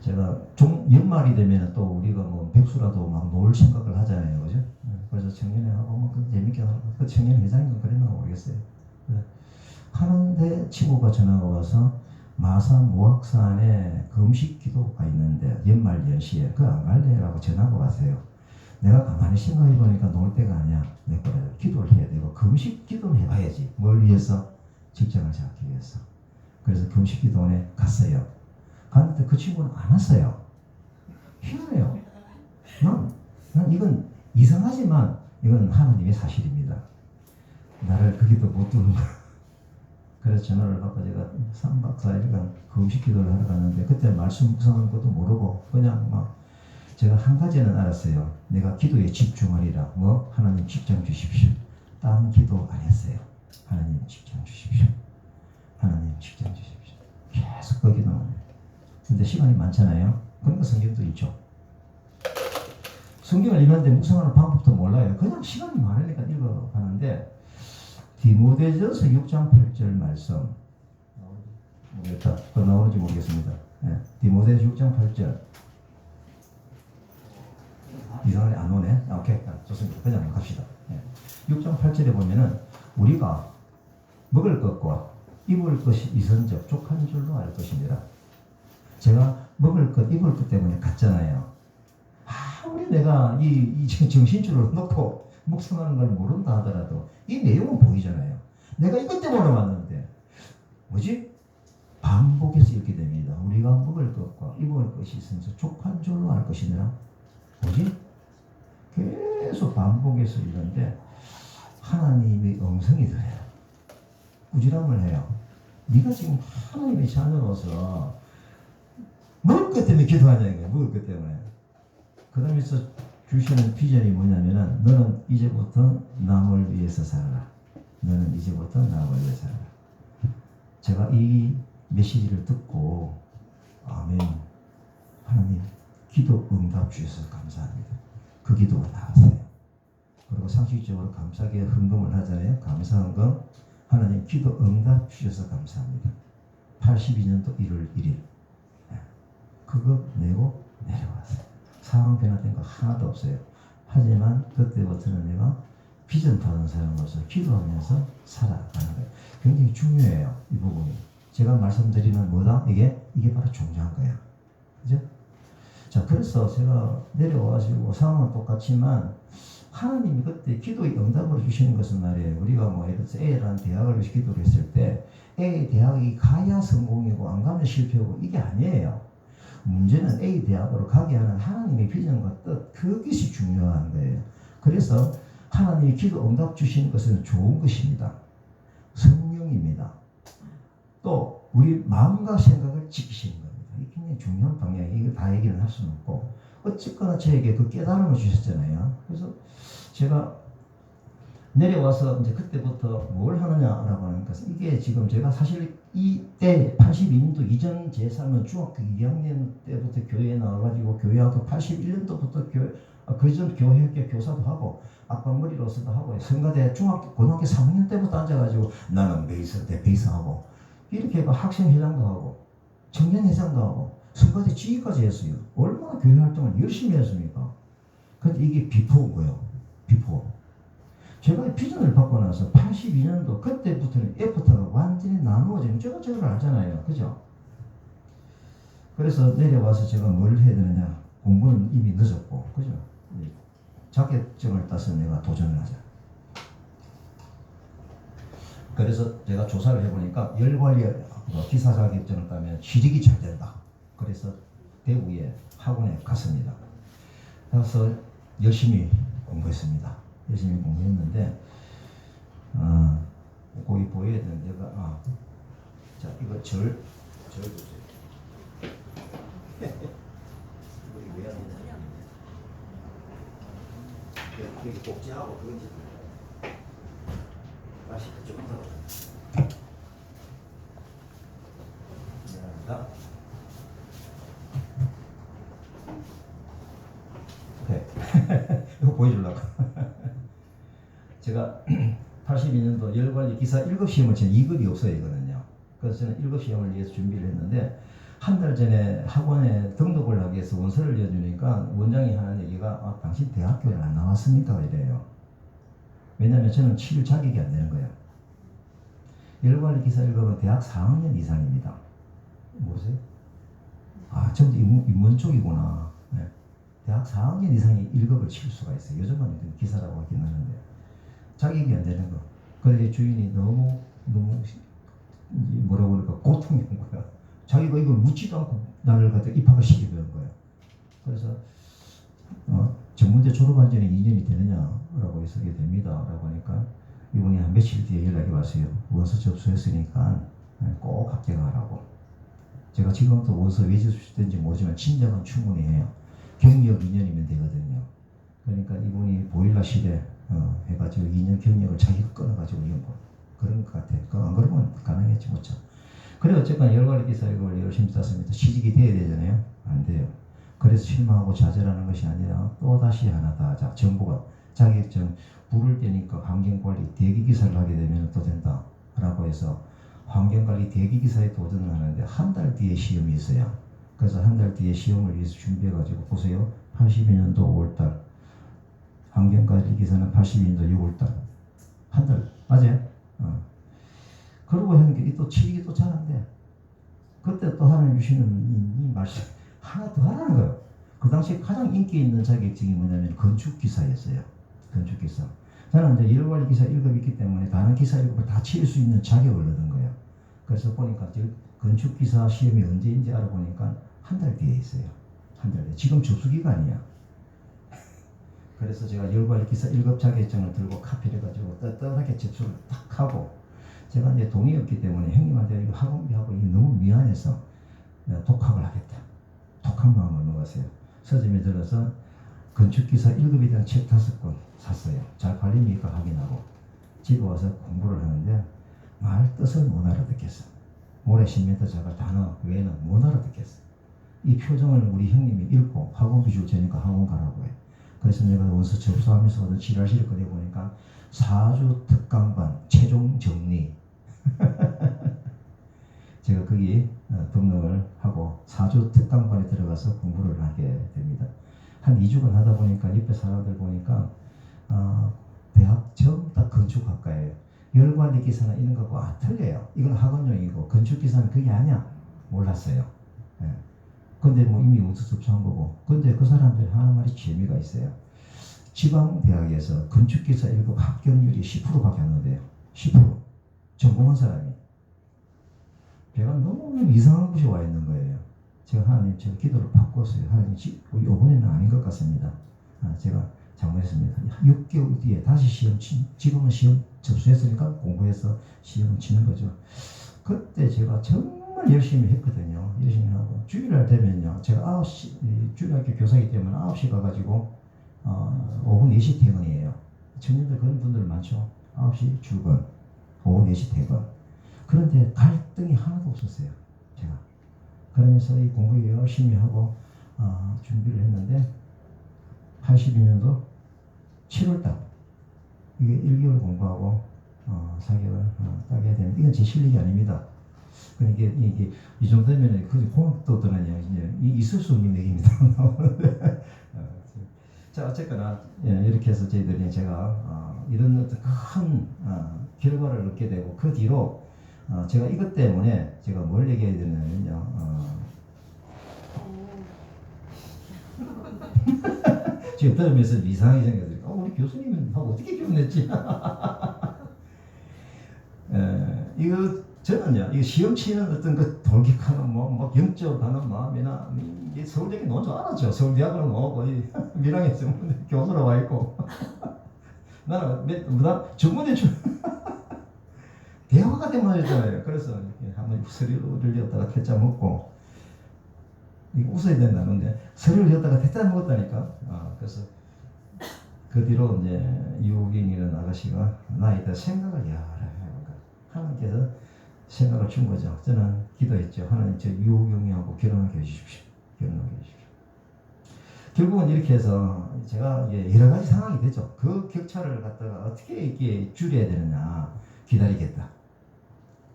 제가 연말이 되면 또 우리가 뭐 백수라도 막 놀 생각을 하잖아요. 그죠? 그래서 청년회 하고 뭐 재밌게 하고, 그 청년 회장인가 그랬나 모르겠어요. 하는데 친구가 전화가 와서 마산 모악산에 금식 기도가 있는데 연말 연시에 그거 안 갈래라고 전화가 왔어요. 내가 가만히 생각해 보니까 놀 때가 아니야. 내가 기도를 해야 되고 금식 기도를 해봐야지. 뭘 위해서? 직장을 잡기 위해서. 그래서 금식 기도원에 갔어요. 갔는데 그 친구는 안 왔어요. 희한해요. 난 이건 이상하지만 이건 하나님의 사실입니다. 나를 그 기도 못 두는 거야. 그래서 전화를 받고 제가 3박 4일간 금식 기도를 하러 갔는데 그때 말씀 묵상하는 것도 모르고 그냥 막 제가 한 가지는 알았어요. 내가 기도에 집중하리라. 뭐? 하나님 직장 주십시오. 딴 기도 안 했어요. 하나님 직장 주십시오. 하나님 직장 주십시오. 계속 그 기도만 해요. 근데 시간이 많잖아요. 그러니까 성경도 있죠. 성경을 읽는데 묵상하는 방법도 몰라요. 그냥 시간이 많으니까 읽어가는데 디모데전서 6장 8절 말씀 모르겠다. 그거 나오는지 모르겠습니다. 디모데전서 6장 8절 이상하게 안 오네. 오케이. 좋습니다. 그냥 갑시다. 6장 8절에 보면은 우리가 먹을 것과 입을 것이 이선적 족한 줄로 알 것입니다. 제가 먹을 것, 입을 것 때문에 갔잖아요. 아무리 내가 이 정신줄을 놓고 묵상하는 걸 모른다 하더라도 이 내용은 보이잖아요. 내가 이것 때문에 왔는데 뭐지? 반복해서 읽게 됩니다. 우리가 먹을 것과 입을 것이 있으면서 족한 줄로 알 것이니라. 뭐지? 계속 반복해서 읽는데 하나님의 음성이 들려요. 꾸지람을 해요. 네가 지금 하나님의 자녀로서 먹을 것 때문에 기도하냐는 거예요. 먹을 것 때문에. 그러면서 주시는 비전이 뭐냐면은 너는 이제부터 남을 위해서 살아라. 너는 이제부터 남을 위해서 살아라. 제가 이 메시지를 듣고 아멘. 하나님 기도 응답 주셔서 감사합니다. 그 기도가 나왔어요. 그리고 상식적으로 감사하게 헌금을 하잖아요. 감사헌금. 하나님 기도 응답 주셔서 감사합니다. 82년도 1월 1일 그거 내고 내려왔어요. 상황 변화된 거 하나도 없어요. 하지만 그때부터는 내가 비전 받은 사람으로서 기도하면서 살아가는 거예요. 굉장히 중요해요. 이 부분이. 제가 말씀드리는 뭐다? 이게 바로 중요한 거야. 그죠? 자, 그래서 제가 내려와가지고 상황은 똑같지만 하나님이 그때 기도의 응답을 주시는 것은 말이에요. 우리가 뭐 예를 들어서 A라는 대학을 위해서 기도를 했을 때 A 대학이 가야 성공이고 안 가면 실패고 이게 아니에요. 문제는 A 대학으로 가게 하는 하나님의 비전과 뜻, 그것이 중요한 거예요. 그래서 하나님이 기도 응답 주시는 것은 좋은 것입니다. 성령입니다. 또 우리 마음과 생각을 지키시는 겁니다. 이게 굉장히 중요한 방향이에요. 이거 다 얘기를 할 수는 없고 어쨌거나 저에게 그 깨달음을 주셨잖아요. 그래서 제가 내려와서 이제 그때부터 뭘 하느냐라고 하는 것은 이게 지금 제가 사실 이때 82년도 이전 제 삶은 중학교 2학년 때부터 교회에 나와가지고 교회하고 81년도부터 그전 교회학교 교사도 하고 악방머리로서도 하고 성가대 중학교 고등학교 3학년 때부터 앉아가지고 나는 베이스 하고 이렇게 해가 학생회장도 하고 청년회장도 하고 선거대 지휘까지 했어요. 얼마나 교회 활동을 열심히 했습니까? 근데 이게 비포인 거예요. 비포. 제가 이 비전을 받고 나서 82년도 그때부터는 애프터가 완전히 나누어지는 저걸 알잖아요. 그죠? 그래서 내려와서 제가 뭘 해야 되느냐. 공부는 이미 늦었고, 그죠? 자격증을 따서 내가 도전을 하자. 그래서 제가 조사를 해보니까 열관리 기사 자격증을 따면 취직이 잘 된다. 그래서 대구의 학원에 갔습니다. 그래서 열심히 공부했습니다. 열심히 공부했는데, 거기 보여야 되는데, 자, 이거 절 주세요. 이거 왜 안 되냐? 여기 복지하고 그런지 다시 그쪽으로 미안합니다. 오케이. 이거 보여주려고. 제가 82년도 열관리 기사 1급 시험을 저는 2급이 없어요, 이거는요. 그래서 저는 1급 시험을 위해서 준비를 했는데, 한 달 전에 학원에 등록을 하기 위해서 원서를 내주니까 원장이 하는 얘기가 당신 대학교를 안 나왔습니까? 이래요. 왜냐하면 저는 7일 자격이 안 되는 거예요. 열관리 기사 1급은 대학 4학년 이상입니다. 모르세요? 전부 인문 쪽이구나. 네. 대학 4학년 이상이 1급을 칠 수가 있어요. 요즘은 기사라고 하긴 하는데 자격이 안 되는 거. 그래 주인이 너무 뭐라고 그럴까 고통이 온 거야. 자기가 이걸 묻지도 않고 나를 갖다 입학을 시키는 거예요. 그래서 전문대 졸업한 지는 2년이 되느냐라고 해서 이게 됩니다. 라고 하니까 이분이 한 며칠 뒤에 연락이 왔어요. 원서 접수했으니까 꼭 합격하라고. 제가 지금부터 원서 왜 접수됐는지 모르지만 친정은 충분히 해요. 경력 2년이면 되거든요. 그러니까 이분이 보일러실에 해가지고 2년 경력을 자기가 끊어가지고 이런 거 그런 것 같아요. 안 그러면 가능했지 못죠. 그래 어쨌건 열관리 기사 이걸 열심히 땄습니다. 취직이 돼야 되잖아요. 안 돼요. 그래서 실망하고 좌절하는 것이 아니라 또 다시 하나 더 하자. 정부가 자격증 부를 때니까 환경관리 대기기사를 하게 되면 또 된다. 라고 해서 환경관리 대기기사에 도전을 하는데 한 달 뒤에 시험이 있어요. 그래서 한 달 뒤에 시험을 위해서 준비해가지고 보세요. 82년도 5월달 환경관리 기사는 82년도 6월달 한 달 맞아요? 그러고 하는 게 또 취직이 또 잘한데 그때 또 하나님 주시는 이 말씀 하나 더 하라는 거예요. 그 당시에 가장 인기 있는 자격증이 뭐냐면 건축기사였어요. 건축기사. 저는 이제 열관리 기사 1급이 있기 때문에 다른 기사 1급을 다 칠 수 있는 자격을 얻은 거예요. 그래서 보니까 건축기사 시험이 언제인지 알아보니까 한 달 뒤에 있어요. 한 달 뒤에. 지금 접수기간이야. 그래서 제가 열관리 기사 1급 자격증을 들고 카피를 해가지고 떳떳하게 접수를 딱 하고 제가 이제 돈이 없기 때문에 형님한테 이거 학원비하고 이게 너무 미안해서 내가 독학을 하겠다. 독학 마음을 먹었어요. 서점에 들어서 건축기사 1급에 대한 책 5권 샀어요. 잘 팔립니까 확인하고 집에 와서 공부를 하는데 말 뜻을 못 알아듣겠어. 모래 시멘트 작을 단어 외에는 못 알아듣겠어. 이 표정을 우리 형님이 읽고 학원비 줄 테니까 학원 가라고 해. 그래서 내가 원서 접수하면서 지랄실을 꺼내보니까 4주 특강반 최종 정리 제가 거기 등록을 하고 4주 특강반에 들어가서 공부를 하게 됩니다. 한 2주간 하다 보니까 옆에 사람들 보니까 대학 전부 다 건축학과예요. 열관리 기사는 이런 거고 틀려요. 이건 학원용이고 건축기사는 그게 아니야. 몰랐어요. 예. 근데 뭐 이미 원서 접수한 거고. 근데 그 사람들이 하는 말이 재미가 있어요. 지방대학에서 건축기사 1급 합격률이 10%밖에 안 나대요. 10%. 전공한 사람이. 제가 너무 이상한 곳에 와 있는 거예요. 제가 하나님 제가 기도를 바꿨어요. 하나님 이번에는 아닌 것 같습니다. 제가 잘못했습니다. 6개월 뒤에 다시 시험 지금은 시험 접수했으니까 공부해서 시험 치는 거죠. 그때 제가 정말 열심히 했거든요. 열심히 하고 주일날 되면요. 제가 9시 주일학교 교사이기 때문에 9시 가가지고 오후 4시 퇴근이에요. 청년들 그런 분들 많죠. 9시 출근, 오후 4시 퇴근. 그런데 갈등이 하나도 없었어요. 제가. 그러면서 이 공부 열심히 하고 준비를 했는데 82년도 7월달 이게 1개월 공부하고 4개월 따게 되는 이건 제 실력이 아닙니다. 그러니까 이게 이 정도면 그 공학도 드는 이야기냐 있을 수 없는 얘기입니다. 자 어쨌거나 이렇게 해서 저희들이 제가 이런 어떤 큰 결과를 얻게 되고 그 뒤로 제가 이것 때문에 제가 뭘 얘기해야 되냐면요. 지금 들으면서 이상하게 생각해요. 우리 교수님은 어떻게 결혼했지? 이거 저는요, 이거 시험 치는 어떤 그 돌격하는 뭐 영적으로 하는 마음이나 이 서울대학교 놓은 줄 알았죠. 서울대학교는 오고 밀양에서 교수로 와 있고 나는 뭐다 전문대 출 대화가 되면했잖아요. 그래서 이렇게 한번 서류를 엿다가 퇴짜 먹고 이거 웃어야 된다는데 서류를 엿다가 퇴짜 먹었다니까. 그래서 그 뒤로 이제 유옥인이라는 아가씨가 나에다 생각을 여러 해볼까. 하나님께서 생각을 준 거죠. 저는 기도했죠. 하나님 저 유옥영이하고 결혼하게 해주십시오. 결혼하게 해주십시오. 결국은 이렇게 해서 제가 이제 여러 가지 상황이 되죠. 그 격차를 갖다가 어떻게 이렇게 줄여야 되느냐. 기다리겠다.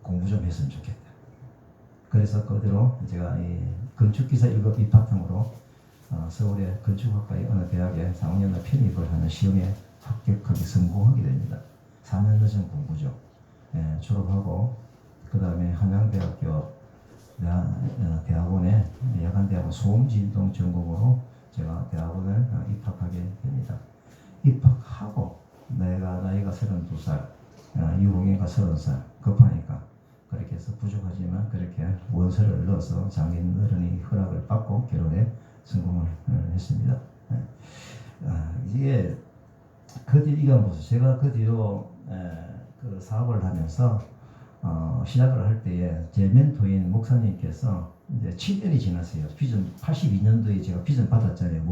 공부 좀 했으면 좋겠다. 그래서 그대로 제가 이 건축기사 1급 입학형으로 서울의 건축학과의 어느 대학에 4학년 편입을 하는 시험에 합격하게 성공하게 됩니다. 4년 늦은 공부죠. 졸업하고 그 다음에 한양대학교 대학원에 야간대학원 소음진동 전공으로 제가 대학원을 입학하게 됩니다. 입학하고 내가 나이가 32살, 유홍이가 30살 급하니까 그렇게 해서 부족하지만 그렇게 원서를 넣어서 장인 어른이 허락을 받고 결혼에 성공을 했습니다. 이게 그 뒤가 무슨 제가 그 뒤로 그 사업을 하면서 시작을 할 때에 제 멘토인 목사님께서 이제 7년이 지났어요. 비전 82년도에 제가 비전 받았잖아요.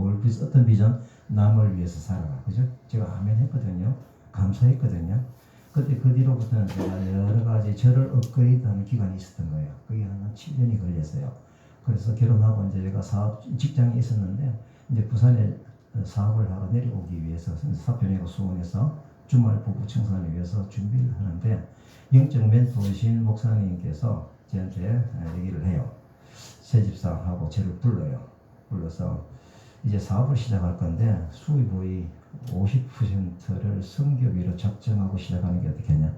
어떤 비전? 남을 위해서 살아라. 그죠? 제가 아멘 했거든요. 감사했거든요. 그때 그 뒤로부터는 제가 여러 가지 저를 업그레이드하는 기간이 있었던 거예요. 그게 한 7년이 걸렸어요. 그래서 결혼하고 이제 제가 직장에 있었는데 이제 부산에 사업을 하러 내려오기 위해서 사표내고 수원에서 주말 부부 청소하기 위해서 준비를 하는데 영적 멘토이신 목사님께서 저한테 얘기를 해요. 새집사하고 저를 불러서 이제 사업을 시작할 건데 수입의 50%를 성교비로 작정하고 시작하는 게 어떻겠냐?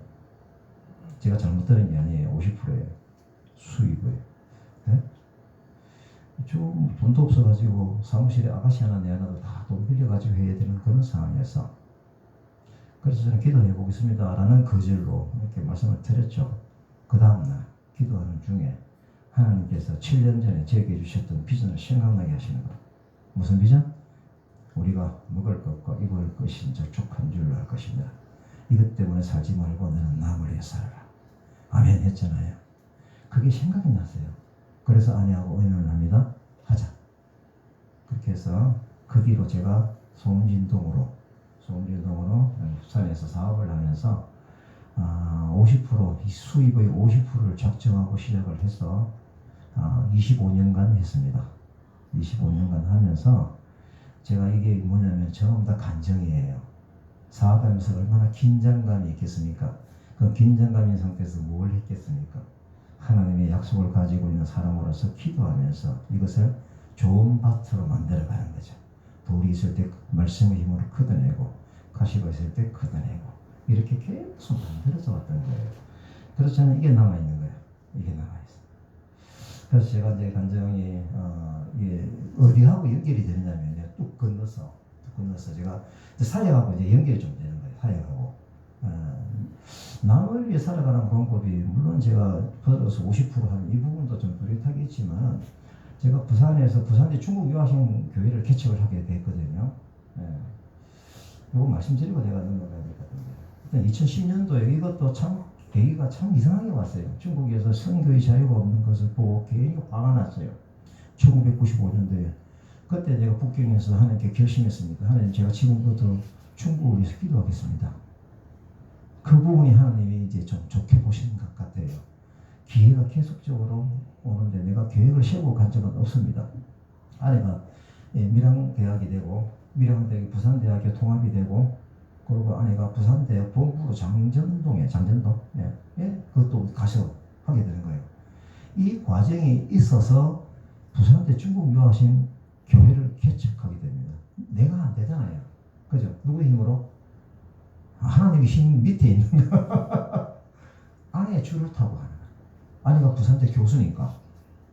제가 잘못 들은 게 아니에요. 50%예요. 수입을. 네? 좀 돈도 없어가지고 사무실에 아가씨 하나 내 하나도 다 돈 빌려가지고 해야 되는 그런 상황이었어. 그래서 저는 기도해 보겠습니다 라는 거절로 이렇게 말씀을 드렸죠. 그 다음날 기도하는 중에 하나님께서 7년 전에 제게 주셨던 비전을 생각나게 하시는 거예요. 무슨 비전? 우리가 먹을 것과 입을 것이 족한 줄로 알 것입니다. 이것 때문에 살지 말고 너는 남을 위해 살아라. 아멘 했잖아요. 그게 생각이 났어요. 그래서 아내하고 의논을 합니다. 하자. 그렇게 해서 그 뒤로 제가 소음진동으로 부산에서 사업을 하면서 50% 수입의 50%를 작정하고 시작을 해서 25년간 했습니다. 25년간 하면서 제가 이게 뭐냐면 전부 다 간정이에요. 사업하면서 얼마나 긴장감이 있겠습니까? 그 긴장감인 상태에서 뭘 했겠습니까? 하나님의 약속을 가지고 있는 사람으로서 기도하면서 이것을 좋은 밭으로 만들어가는 거죠. 돌이 있을 때 말씀의 힘으로 걷어내고 가시가 있을 때 걷어내고 이렇게 계속 만들어서 왔던 거예요. 그래서 저는 이게 남아있는 거예요. 이게 남아있어요. 그래서 제가 이제 간정이 이게 어디하고 연결이 되냐면 뚝 건너서 제가 사역하고 이제 연결이 좀 되는 거예요. 사역하고 남을 위해 살아가는 방법이 물론 제가 벌어서 50% 하는 이 부분도 좀 뚜렷하겠지만 제가 부산대 중국 유학생 교회를 개척을 하게 됐거든요. 이거 말씀드리고 내가 넘어가야 될 것 같은데 일단 2010년도에 이것도 참 계기가 참 이상하게 왔어요. 중국에서 선교의 자유가 없는 것을 보고 괜히 화가 났어요. 1995년도에 그때 제가 북경에서 하나님께 결심했습니다. 하나님 제가 지금부터 중국을 위해서 기도하겠습니다. 그 부분이 하나님이 이제 좀 좋게 보시는 것 같아요. 기회가 계속적으로 오는데 내가 계획을 세우고 간 적은 없습니다. 아내가 밀양대학이 되고 밀양대학이 부산대학교 통합이 되고 그리고 아내가 부산대학 본부로 장전동 그것도 가서 하게 되는 거예요. 이 과정이 있어서 부산대 중국 유학생 교회를 개척하게 됩니다. 내가 안 되잖아요. 그죠? 누구의 힘으로? 하나님의 힘 밑에 있는 거. 아내의 줄을 타고 하는 거예요. 아내가 부산대 교수니까.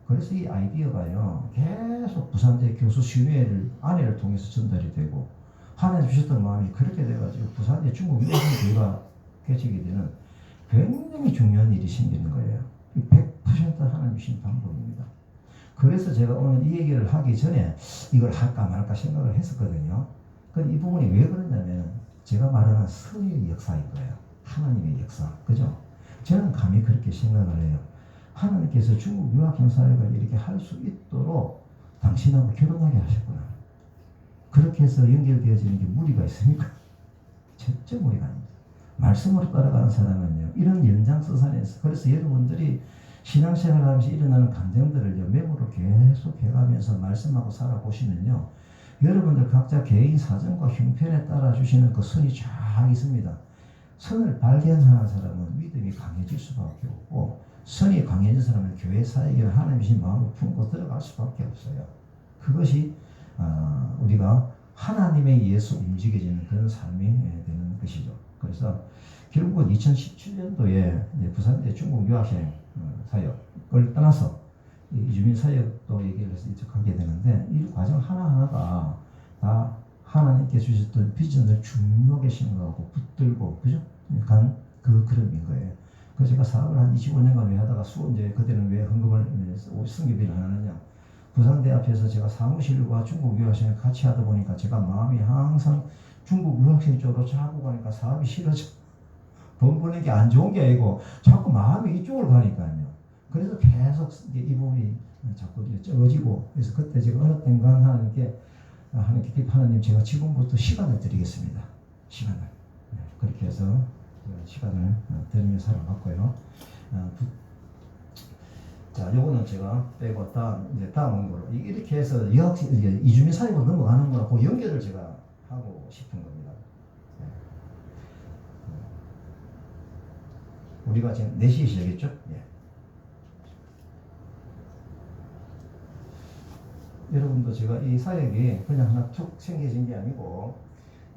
그래서 이 아이디어가요, 계속 부산대 교수 신뢰를 아내를 통해서 전달이 되고, 하나님 주셨던 마음이 그렇게 돼가지고 부산대 중국 유학생 교회가 개척이 되는 굉장히 중요한 일이 생기는 거예요. 100% 하나님 주신 방법입니다. 그래서 제가 오늘 이 얘기를 하기 전에 이걸 할까 말까 생각을 했었거든요. 근데 이 부분이 왜 그러냐면 제가 말하는 선의 역사인 거예요. 하나님의 역사. 그죠? 저는 감히 그렇게 생각을 해요. 하나님께서 중국 유학생 사회가 이렇게 할 수 있도록 당신하고 결혼하게 하셨구나. 그렇게 해서 연결되어지는 게 무리가 있습니까? 절대 무리가 아닙니다. 말씀으로 따라가는 사람은요, 이런 연장서산에서, 그래서 여러분들이 신앙생활을 하면서 일어나는 감정들을 메모로 계속 해가면서 말씀하고 살아보시면요, 여러분들 각자 개인 사정과 형편에 따라 주시는 그 선이 쫙 있습니다. 선을 발견하는 사람은 믿음이 강해질 수밖에 없고, 선이 강해진 사람은 교회 사역에 하나님 주신 마음을 품고 들어갈 수밖에 없어요. 그것이 우리가 하나님에 의해서 움직여지는 그런 삶이 되는 것이죠. 그래서 결국은 2017년도에 부산대 중국 유학생 사역을 떠나서 이주민 사역도 얘기를 해서 이쪽하게 되는데, 이 과정 하나하나가 다 하나님께 주셨던 비전을 중요하게 생각하고 붙들고, 그죠? 간 그 그림인 거예요. 그래서 제가 사업을 한 25년간 왜 하다가 이제 그때는 왜 헌금을 성교비를 안 하느냐. 부산대 앞에서 제가 사무실과 중국 유학생을 같이 하다 보니까 제가 마음이 항상 중국 유학생 쪽으로 자꾸 가니까 사업이 싫어져. 돈 버는 게 안 좋은 게 아니고 자꾸 마음이 이쪽으로 가니까요. 그래서 계속 이 부분이 자꾸 적어지고, 그래서 그때 제가 어느 땐간 하나님 제가 지금부터 시간을 드리겠습니다. 시간을. 그렇게 해서 시간을 드리며 살아갔고요. 자, 요거는 제가 빼고 다음 거로 이렇게 해서 이주민 사역으로 넘어가는 거하고 연결을 제가 하고 싶은 겁니다. 우리가 지금 4시에 시작했죠? 예. 여러분도 제가 이 사역이 그냥 하나 툭 생겨진 게 아니고,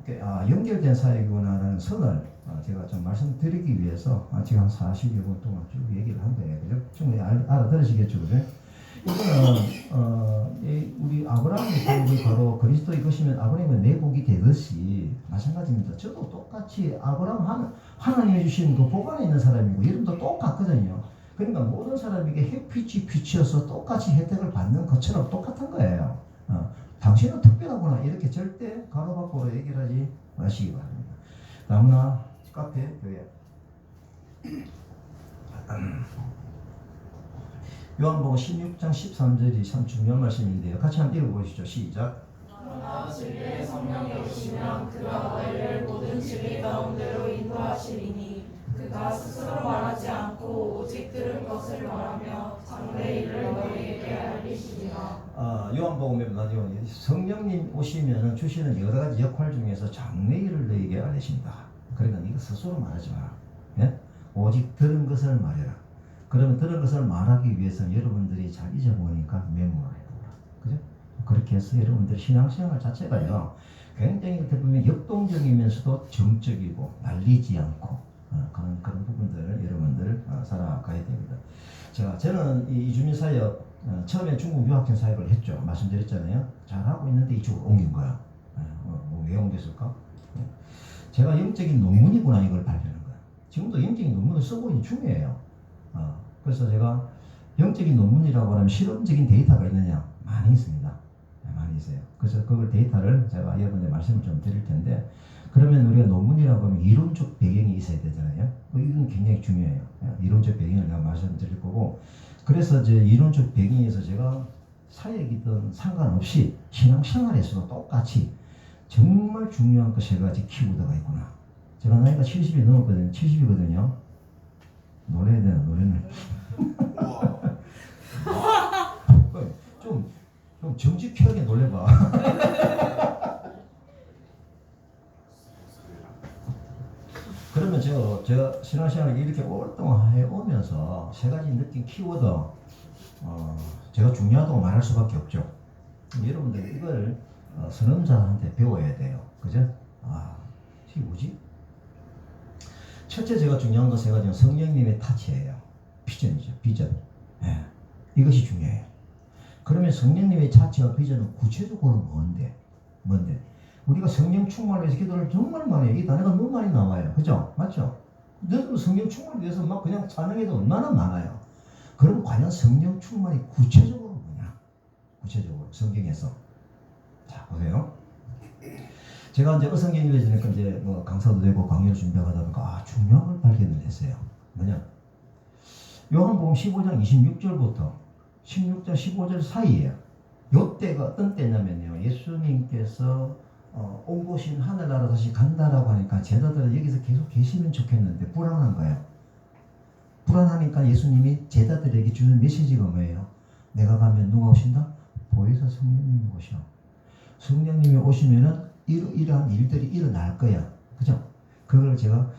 연결된 사역이구나라는 선을 제가 좀 말씀드리기 위해서 지금 한 40여 분 동안 쭉 얘기를 한 거예요. 그죠? 충분히 알아들으시겠죠? 그죠? 이거는, 우리 아브라함이 바로 그리스도의 것이면 아브라함은 내 복이 되듯이 마찬가지입니다. 저도 똑같이 아브라함 하나님이 주신 그 복 안에 있는 사람이고, 이름도 똑같거든요. 그러니까 모든 사람에게 햇빛이 비치어서 똑같이 혜택을 받는 것처럼 똑같은 거예요. 당신은 특별하구나 이렇게 절대 가로막고로 얘기를 하지 마시기 바랍니다. 다음나 카페 교회 요한복음 16장 13절이 참 중요한 말씀인데요. 같이 한번 읽어보시죠. 시작. 그러나 진리의 성령이 오시면 그가 너희를 모든 진리 가운데로 인도하시리니 그가 스스로 말하지 않고 오직 들은 것을 말하며 장래 일을 너희에게 알리시리라. 요한복음에 나중에 성령님 오시면 주시는 여러 가지 역할 중에서 장래 일을 너희에게 알리신다. 그러니까 이거 스스로 말하지 마라. 예? 오직 들은 것을 말해라. 그러면 들은 것을 말하기 위해서는 여러분들이 잘 잊어먹으니까 메모를 해놓으라. 그죠? 그렇게 해서 여러분들 신앙생활 자체가요, 굉장히 어떻게 보면 역동적이면서도 정적이고 말리지 않고 그런 부분들을 여러분들 살아가야 됩니다. 저는 이 이주민 사역 처음에 중국 유학생 사역을 했죠. 말씀드렸잖아요. 잘하고 있는데 이쪽으로 옮긴 거야. 왜 옮겼을까? 제가 영적인 논문이구나 이걸 발견한 거야. 지금도 영적인 논문을 쓰고 있는 중이에요. 그래서 제가 영적인 논문이라고 하면 실험적인 데이터가 있느냐? 많이 있습니다. 많이 있어요. 그래서 그걸 데이터를 제가 여러분들 말씀을 좀 드릴 텐데, 그러면 우리가 논문이라고 하면 이론적 배경이 있어야 되잖아요. 이건 굉장히 중요해요. 이론적 배경을 내가 말씀드릴 거고, 그래서 이제 이론적 배경에서 제가 사역이든 상관없이 신앙생활에서도 똑같이 정말 중요한 거 세 가지 키워드가 있구나. 제가 나이가 70이 넘었거든요. 70이거든요. 놀래야 되나, 놀래는. 좀 정직하게 놀래봐. 그러면 제가 신앙생활을 이렇게 오랫동안 해오면서 세 가지 느낀 키워드, 제가 중요하다고 말할 수밖에 없죠. 여러분들 이걸 선험자한테 배워야 돼요. 그죠? 이게 뭐지? 첫째 제가 중요한 거 세 가지는 성령님의 타치예요. 비전이죠. 비전. 예. 이것이 중요해요. 그러면 성령님의 타치와 비전은 구체적으로 뭔데? 우리가 성령 충만을 위해서 기도를 정말 많이 해요. 이 단어가 너무 많이 나와요. 그죠? 맞죠? 너도 성령 충만을 위해서 막 그냥 찬양해도 얼마나 많아요. 그럼 과연 성령 충만이 구체적으로 뭐냐? 구체적으로 성경에서. 자, 보세요. 제가 이제 어성경일해지니까 이제 뭐 강사도 되고 강의를 준비하다 보니까 중요한 걸 발견을 했어요. 뭐냐? 요한복음 15장 26절부터 16절 15절 사이에 요때가 어떤 때냐면요. 예수님께서 온 곳인 하늘나라 다시 간다라고 하니까 제자들은 여기서 계속 계시면 좋겠는데 불안한 거예요. 불안하니까 예수님이 제자들에게 주는 메시지가 뭐예요? 내가 가면 누가 오신다? 보혜사 성령님이 오셔. 성령님이 오시면은 이러한 일들이 일어날 거야. 그죠? 그걸 제가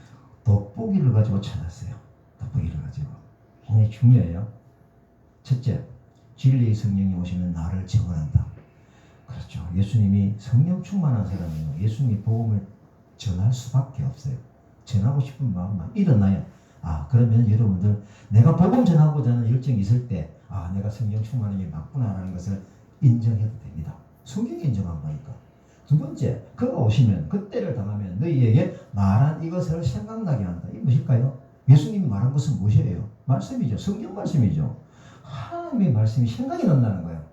돋보기를 가지고 찾았어요. 돋보기를 가지고. 굉장히 중요해요. 첫째, 진리의 성령이 오시면 나를 증언한다. 그렇죠. 예수님이 성령 충만한 사람이요. 예수님이 복음을 전할 수밖에 없어요. 전하고 싶은 마음만 일어나요. 그러면 여러분들 내가 복음 전하고자 하는 열정이 있을 때 내가 성령 충만한 게 맞구나라는 것을 인정해도 됩니다. 성경이 인정한 거니까. 두 번째, 그가 오시면 그때를 당하면 너희에게 말한 이것을 생각나게 한다. 이게 무엇일까요? 예수님이 말한 것은 무엇이에요? 말씀이죠. 성경 말씀이죠. 하나님의 말씀이 생각이 난다는 거예요.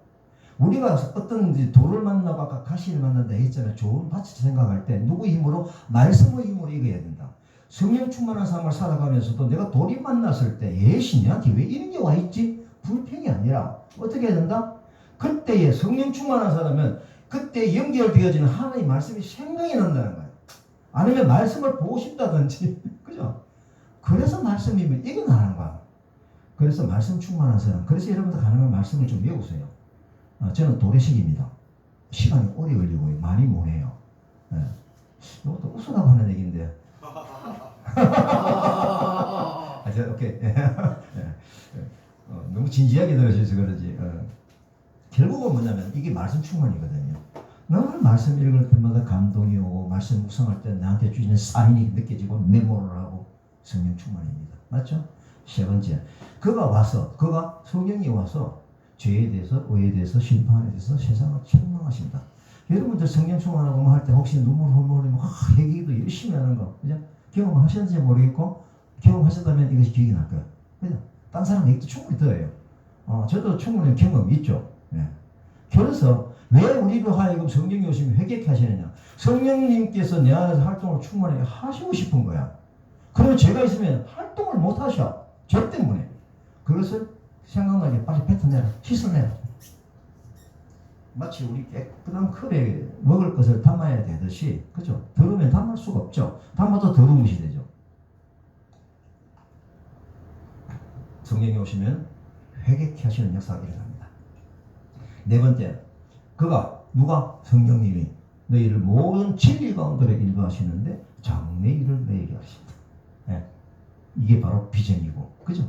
우리가 어떤 돌을 만나고 아까 가시를 만난다 했잖아요. 좋은 밭을 생각할 때 누구 힘으로? 말씀의 힘으로 이겨야 된다. 성령 충만한 삶을 살아가면서도 내가 돌이 만났을 때 예시 내한테 왜 이런 게 와있지? 불평이 아니라 어떻게 해야 된다? 그때에 성령 충만한 사람은 그때 연결되어지는 하나님의 말씀이 생각이 난다는 거예요. 아니면 말씀을 보고 싶다든지 그죠? 그래서 말씀이면 이게 나는 거야. 그래서 말씀 충만한 사람. 그래서 여러분들 가능한 말씀을 좀 외우세요. 저는 도래식입니다. 시간이 오래 걸리고 많이 못해요. 이것도 웃으라고 하는 얘기인데. 오케이. 너무 진지하게 들으셔서 그러지. 결국은 뭐냐면 이게 말씀 충만이거든요. 늘 말씀 읽을 때마다 감동이 오고 말씀 묵상할 때 나한테 주시는 사인이 느껴지고 메모를 하고 성령 충만입니다. 맞죠? 세 번째, 그가 성령이 와서 죄에 대해서, 의에 대해서, 심판에 대해서 세상을 책망하신다. 여러분들 성령 충만하고 할 때 혹시 눈물 흘리면 회개도 열심히 하는 거, 그죠? 경험하셨는지 모르겠고, 경험하셨다면 이것이 기억이 날 거예요. 그죠? 딴 사람 얘기도 충분히 들어요. 저도 충분히 경험이 있죠. 예. 그래서 왜 우리로 하여금 성령이 오시면 회개케 하시느냐? 성령님께서 내 안에서 활동을 충분하게 하시고 싶은 거야. 그러면 죄가 있으면 활동을 못 하셔. 죄 때문에. 그것을 생각나게 빨리 뱉어내라. 씻어내라. 마치 우리 깨끗한 컵에 먹을 것을 담아야 되듯이, 그죠? 더우면 담을 수가 없죠. 담아도 더러운 것이 되죠. 성령이 오시면 회개케 하시는 역사가 일어납니다. 네 번째, 누가? 성령님이 너희를 모든 진리 가운데로 인도하시는데 장래일을 너희에게 하신다. 네. 이게 바로 비전이고, 그죠?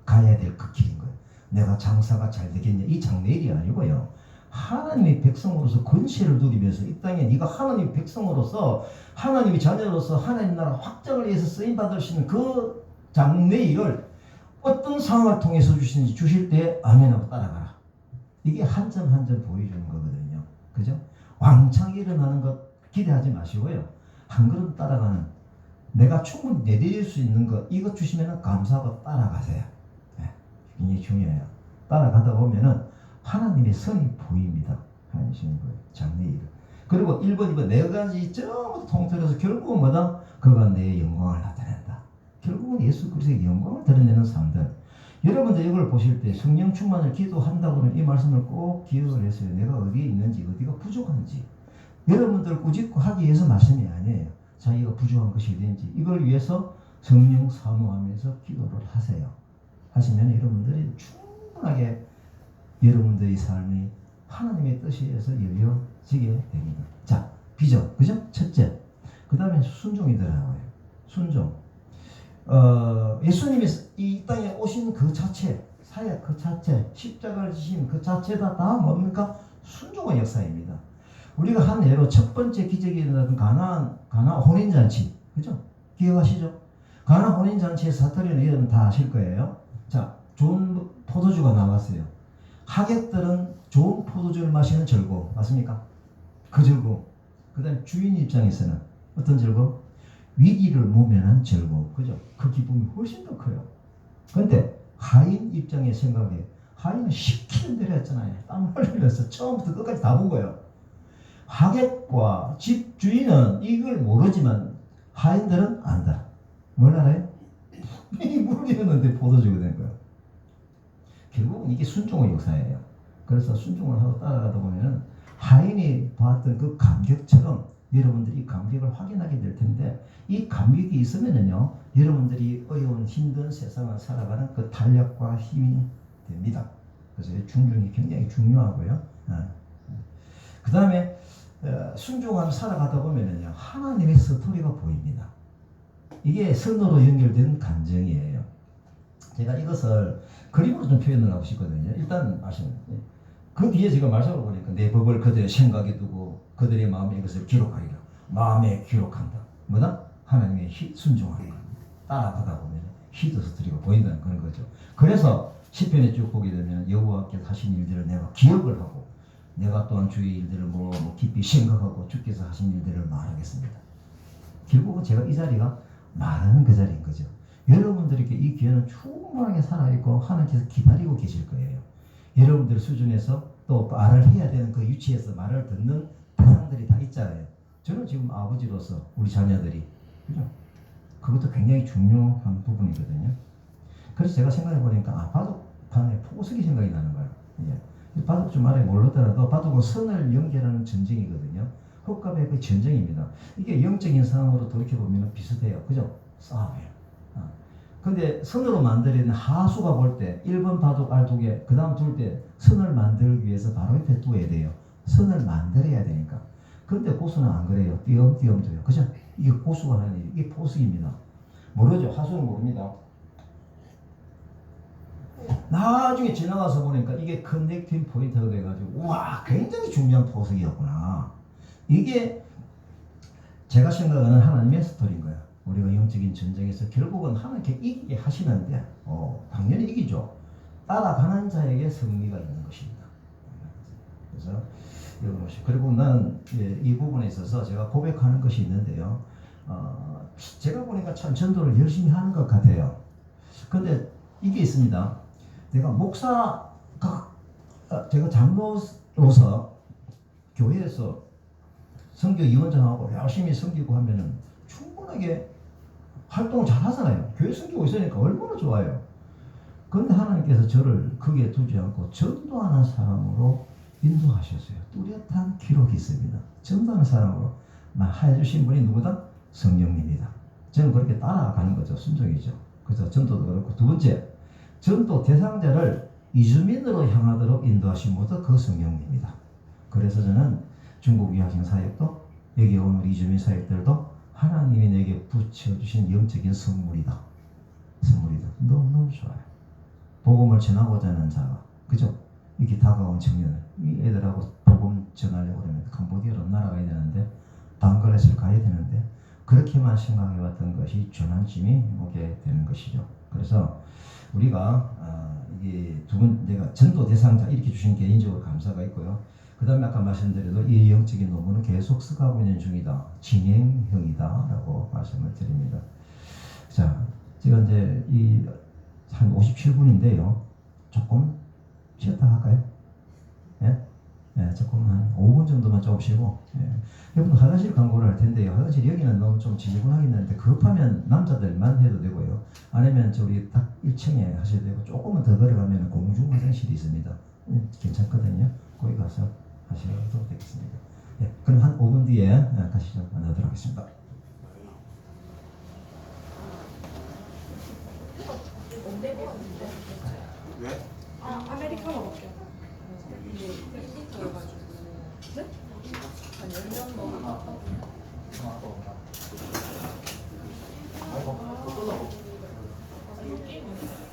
가야 될 그 길인 거예요. 내가 장사가 잘 되겠냐? 이 장래일이 아니고요. 하나님의 백성으로서 권세를 누리면서 이 땅에 네가 하나님의 백성으로서 하나님의 자녀로서 하나님 나라 확장을 위해서 쓰임받을 수 있는 그 장래일을 어떤 상황을 통해서 주실 때 아멘하고 따라가라. 이게 한 점 한 점 보여주는 거거든요. 그죠? 왕창 일어나는 것 기대하지 마시고요. 한 걸음 따라가는, 내가 충분히 내릴 수 있는 것, 이것 주시면 감사하고 따라가세요. 네, 굉장히 중요해요. 따라가다 보면은 하나님의 선이 보입니다. 하나님의 거예요. 장래일. 그리고 1번, 2번 네 가지 전부 통틀어서 결국은 뭐다? 그가 내 영광을 나타낸다. 결국은 예수 그리스도의 영광을 드러내는 삶들. 여러분들 이걸 보실 때 성령 충만을 기도한다고는 이 말씀을 꼭 기억을 했어요. 내가 어디에 있는지, 어디가 부족한지. 여러분들 꾸짖고 위해서 말씀이 아니에요. 자기가 부족한 것이 어딘지 이걸 위해서 성령 사모하면서 기도를 하세요. 하시면 여러분들이 충분하게 여러분들의 삶이 하나님의 뜻에 의해서 열려지게 됩니다. 자, 비전, 그죠? 첫째. 그 다음에 순종이 들어가요. 순종. 예수님이 이 땅에 오신 그 자체, 사역 그 자체, 십자가를 지신 그 자체가 다 뭡니까? 순종의 역사입니다. 우리가 한 예로 첫 번째 기적이 일어났던 가나 혼인잔치, 그죠? 기억하시죠? 가나 혼인잔치에 사투리는 여러분 다 아실 거예요. 자, 좋은 포도주가 나왔어요. 하객들은 좋은 포도주를 마시는 즐거움, 맞습니까? 그 즐거움. 그 다음에 주인 입장에서는 어떤 즐거움? 위기를 모면한 즐거움, 그죠? 그 기쁨이 훨씬 더 커요. 근데 하인 입장에 생각해. 하인은 시키는 대로 했잖아요. 땀을 흘려서 처음부터 끝까지 다 본 거예요. 하객과 집 주인은 이걸 모르지만 하인들은 안다. 뭘 알아요? 이 물이었는데 포도주가 된 거예요. 결국은 이게 순종의 역사예요. 그래서 순종을 하고 따라가다 보면은 하인이 봤던 그 감격처럼 여러분들이 이 감격을 확인하게 될 텐데, 이 감격이 있으면은요, 여러분들이 어려운 힘든 세상을 살아가는 그 탄력과 힘이 됩니다. 그래서 중중이 굉장히 중요하고요. 그 다음에 순종하며 살아가다 보면은요, 하나님의 스토리가 보입니다. 이게 선으로 연결된 감정이에요. 제가 이것을 그림으로 좀 표현을 하고 싶거든요. 일단 그 뒤에 제가 말씀을 보니까 내 법을 그들의 생각에 두고 그들의 마음에 이것을 기록하리라. 마음에 기록한다. 뭐다? 하나님의 순종하리라. 따라가다 보면 히드 스토리가 보인다는 그런 거죠. 그래서 시편에 쭉 보게 되면 여호와께서 하신 일들을 내가 기억을 하고 내가 또한 주의 일들을 뭐 깊이 생각하고 주께서 하신 일들을 말하겠습니다. 결국은 제가 이 자리가 말하는 그 자리인 거죠. 여러분들에게 이 기회는 충분하게 살아있고 하나님께서 기다리고 계실 거예요. 여러분들 수준에서 또 말을 해야 되는 그 위치에서 말을 듣는 대상들이 다 있잖아요. 저는 지금 아버지로서 우리 자녀들이, 그죠? 그것도 굉장히 중요한 부분이거든요. 그래서 제가 생각해 보니까 바둑판에 포석이 생각이 나는 거예요. 예. 바둑 좀 말에 모르더라도 바둑은 선을 연결하는 전쟁이거든요. 흑갑의 그 전쟁입니다. 이게 영적인 상황으로 돌이켜보면 비슷해요. 그죠? 싸움이에요. 근데 선으로 만들어낸 하수가 볼 때 1번 바둑 알 2개, 그 다음 둘 때 선을 만들기 위해서 바로 옆에 두어야 돼요. 선을 만들어야 되니까. 근데 고수는 안 그래요. 띄엄띄엄 둬요. 그죠? 이게 고수가 하는 일, 이게 포석입니다. 모르죠? 하수는 모릅니다. 나중에 지나가서 보니까 이게 커넥팅 포인트가 돼가지고, 우와, 굉장히 중요한 포석이었구나. 이게 제가 생각하는 하나님의 스토리인 거야. 우리가 영적인 전쟁에서 결국은 하나님께 이기게 하시는데, 당연히 이기죠. 따라가는 자에게 승리가 있는 것입니다. 그래서 그리고 나는 이 부분에 있어서 제가 고백하는 것이 있는데요. 제가 보니까 참 전도를 열심히 하는 것 같아요. 근데 이게 있습니다. 내가 목사가, 제가 장로로서 교회에서 선교 위원장하고 열심히 섬기고 하면은 충분하게 활동을 잘 하잖아요. 교회 섬기고 있으니까 얼마나 좋아요. 그런데 하나님께서 저를 거기에 두지 않고 전도하는 사람으로 인도하셨어요. 뚜렷한 기록이 있습니다. 전도하는 사람으로 해주신 분이 누구다? 성령님이다. 저는 그렇게 따라가는 거죠. 순종이죠. 그래서 전도도 그렇고, 두 번째, 전도 대상자를 이주민으로 향하도록 인도하신 분도 그 성령님이다. 그래서 저는 중국 유학생 사역도, 여기 온 우리 이주민 사역들도 하나님이 내게 붙여주신 영적인 선물이다. 선물이다. 너무너무 좋아요. 복음을 전하고자 하는 자가, 그죠? 이렇게 다가온 청년을, 이 애들하고 복음 전하려고 그러면 캄보디아로 날아가야 되는데, 방글라데시를 가야 되는데, 그렇게만 생각해왔던 것이 전환심이 오게 되는 것이죠. 그래서 우리가 이게 내가 전도 대상자 이렇게 주신 개인적으로 감사가 있고요. 그 다음에 아까 말씀드려도 이 영적인 논문은 계속 써가고 있는 중이다. 진행형이다. 라고 말씀을 드립니다. 자, 제가 이제 한 57분인데요. 조금 쉬었다 할까요? 예? 예, 조금 한 5분 정도만 조금 쉬고, 예. 여러분 화장실 광고를 할 텐데요. 화장실 여기는 너무 좀 지저분하겠는데 급하면 남자들만 해도 되고요. 아니면 우리 딱 1층에 하셔도 되고, 조금만 더 걸어가면 공중 화장실이 있습니다. 괜찮거든요. 거기 가서 하셔도 되겠습니다. 예, 그럼 한 5분 뒤에 다시 좀 만나도록 하겠습니다. 왜? 아메리카노 먹게. 네? 한 10명 먹어. 게임이네.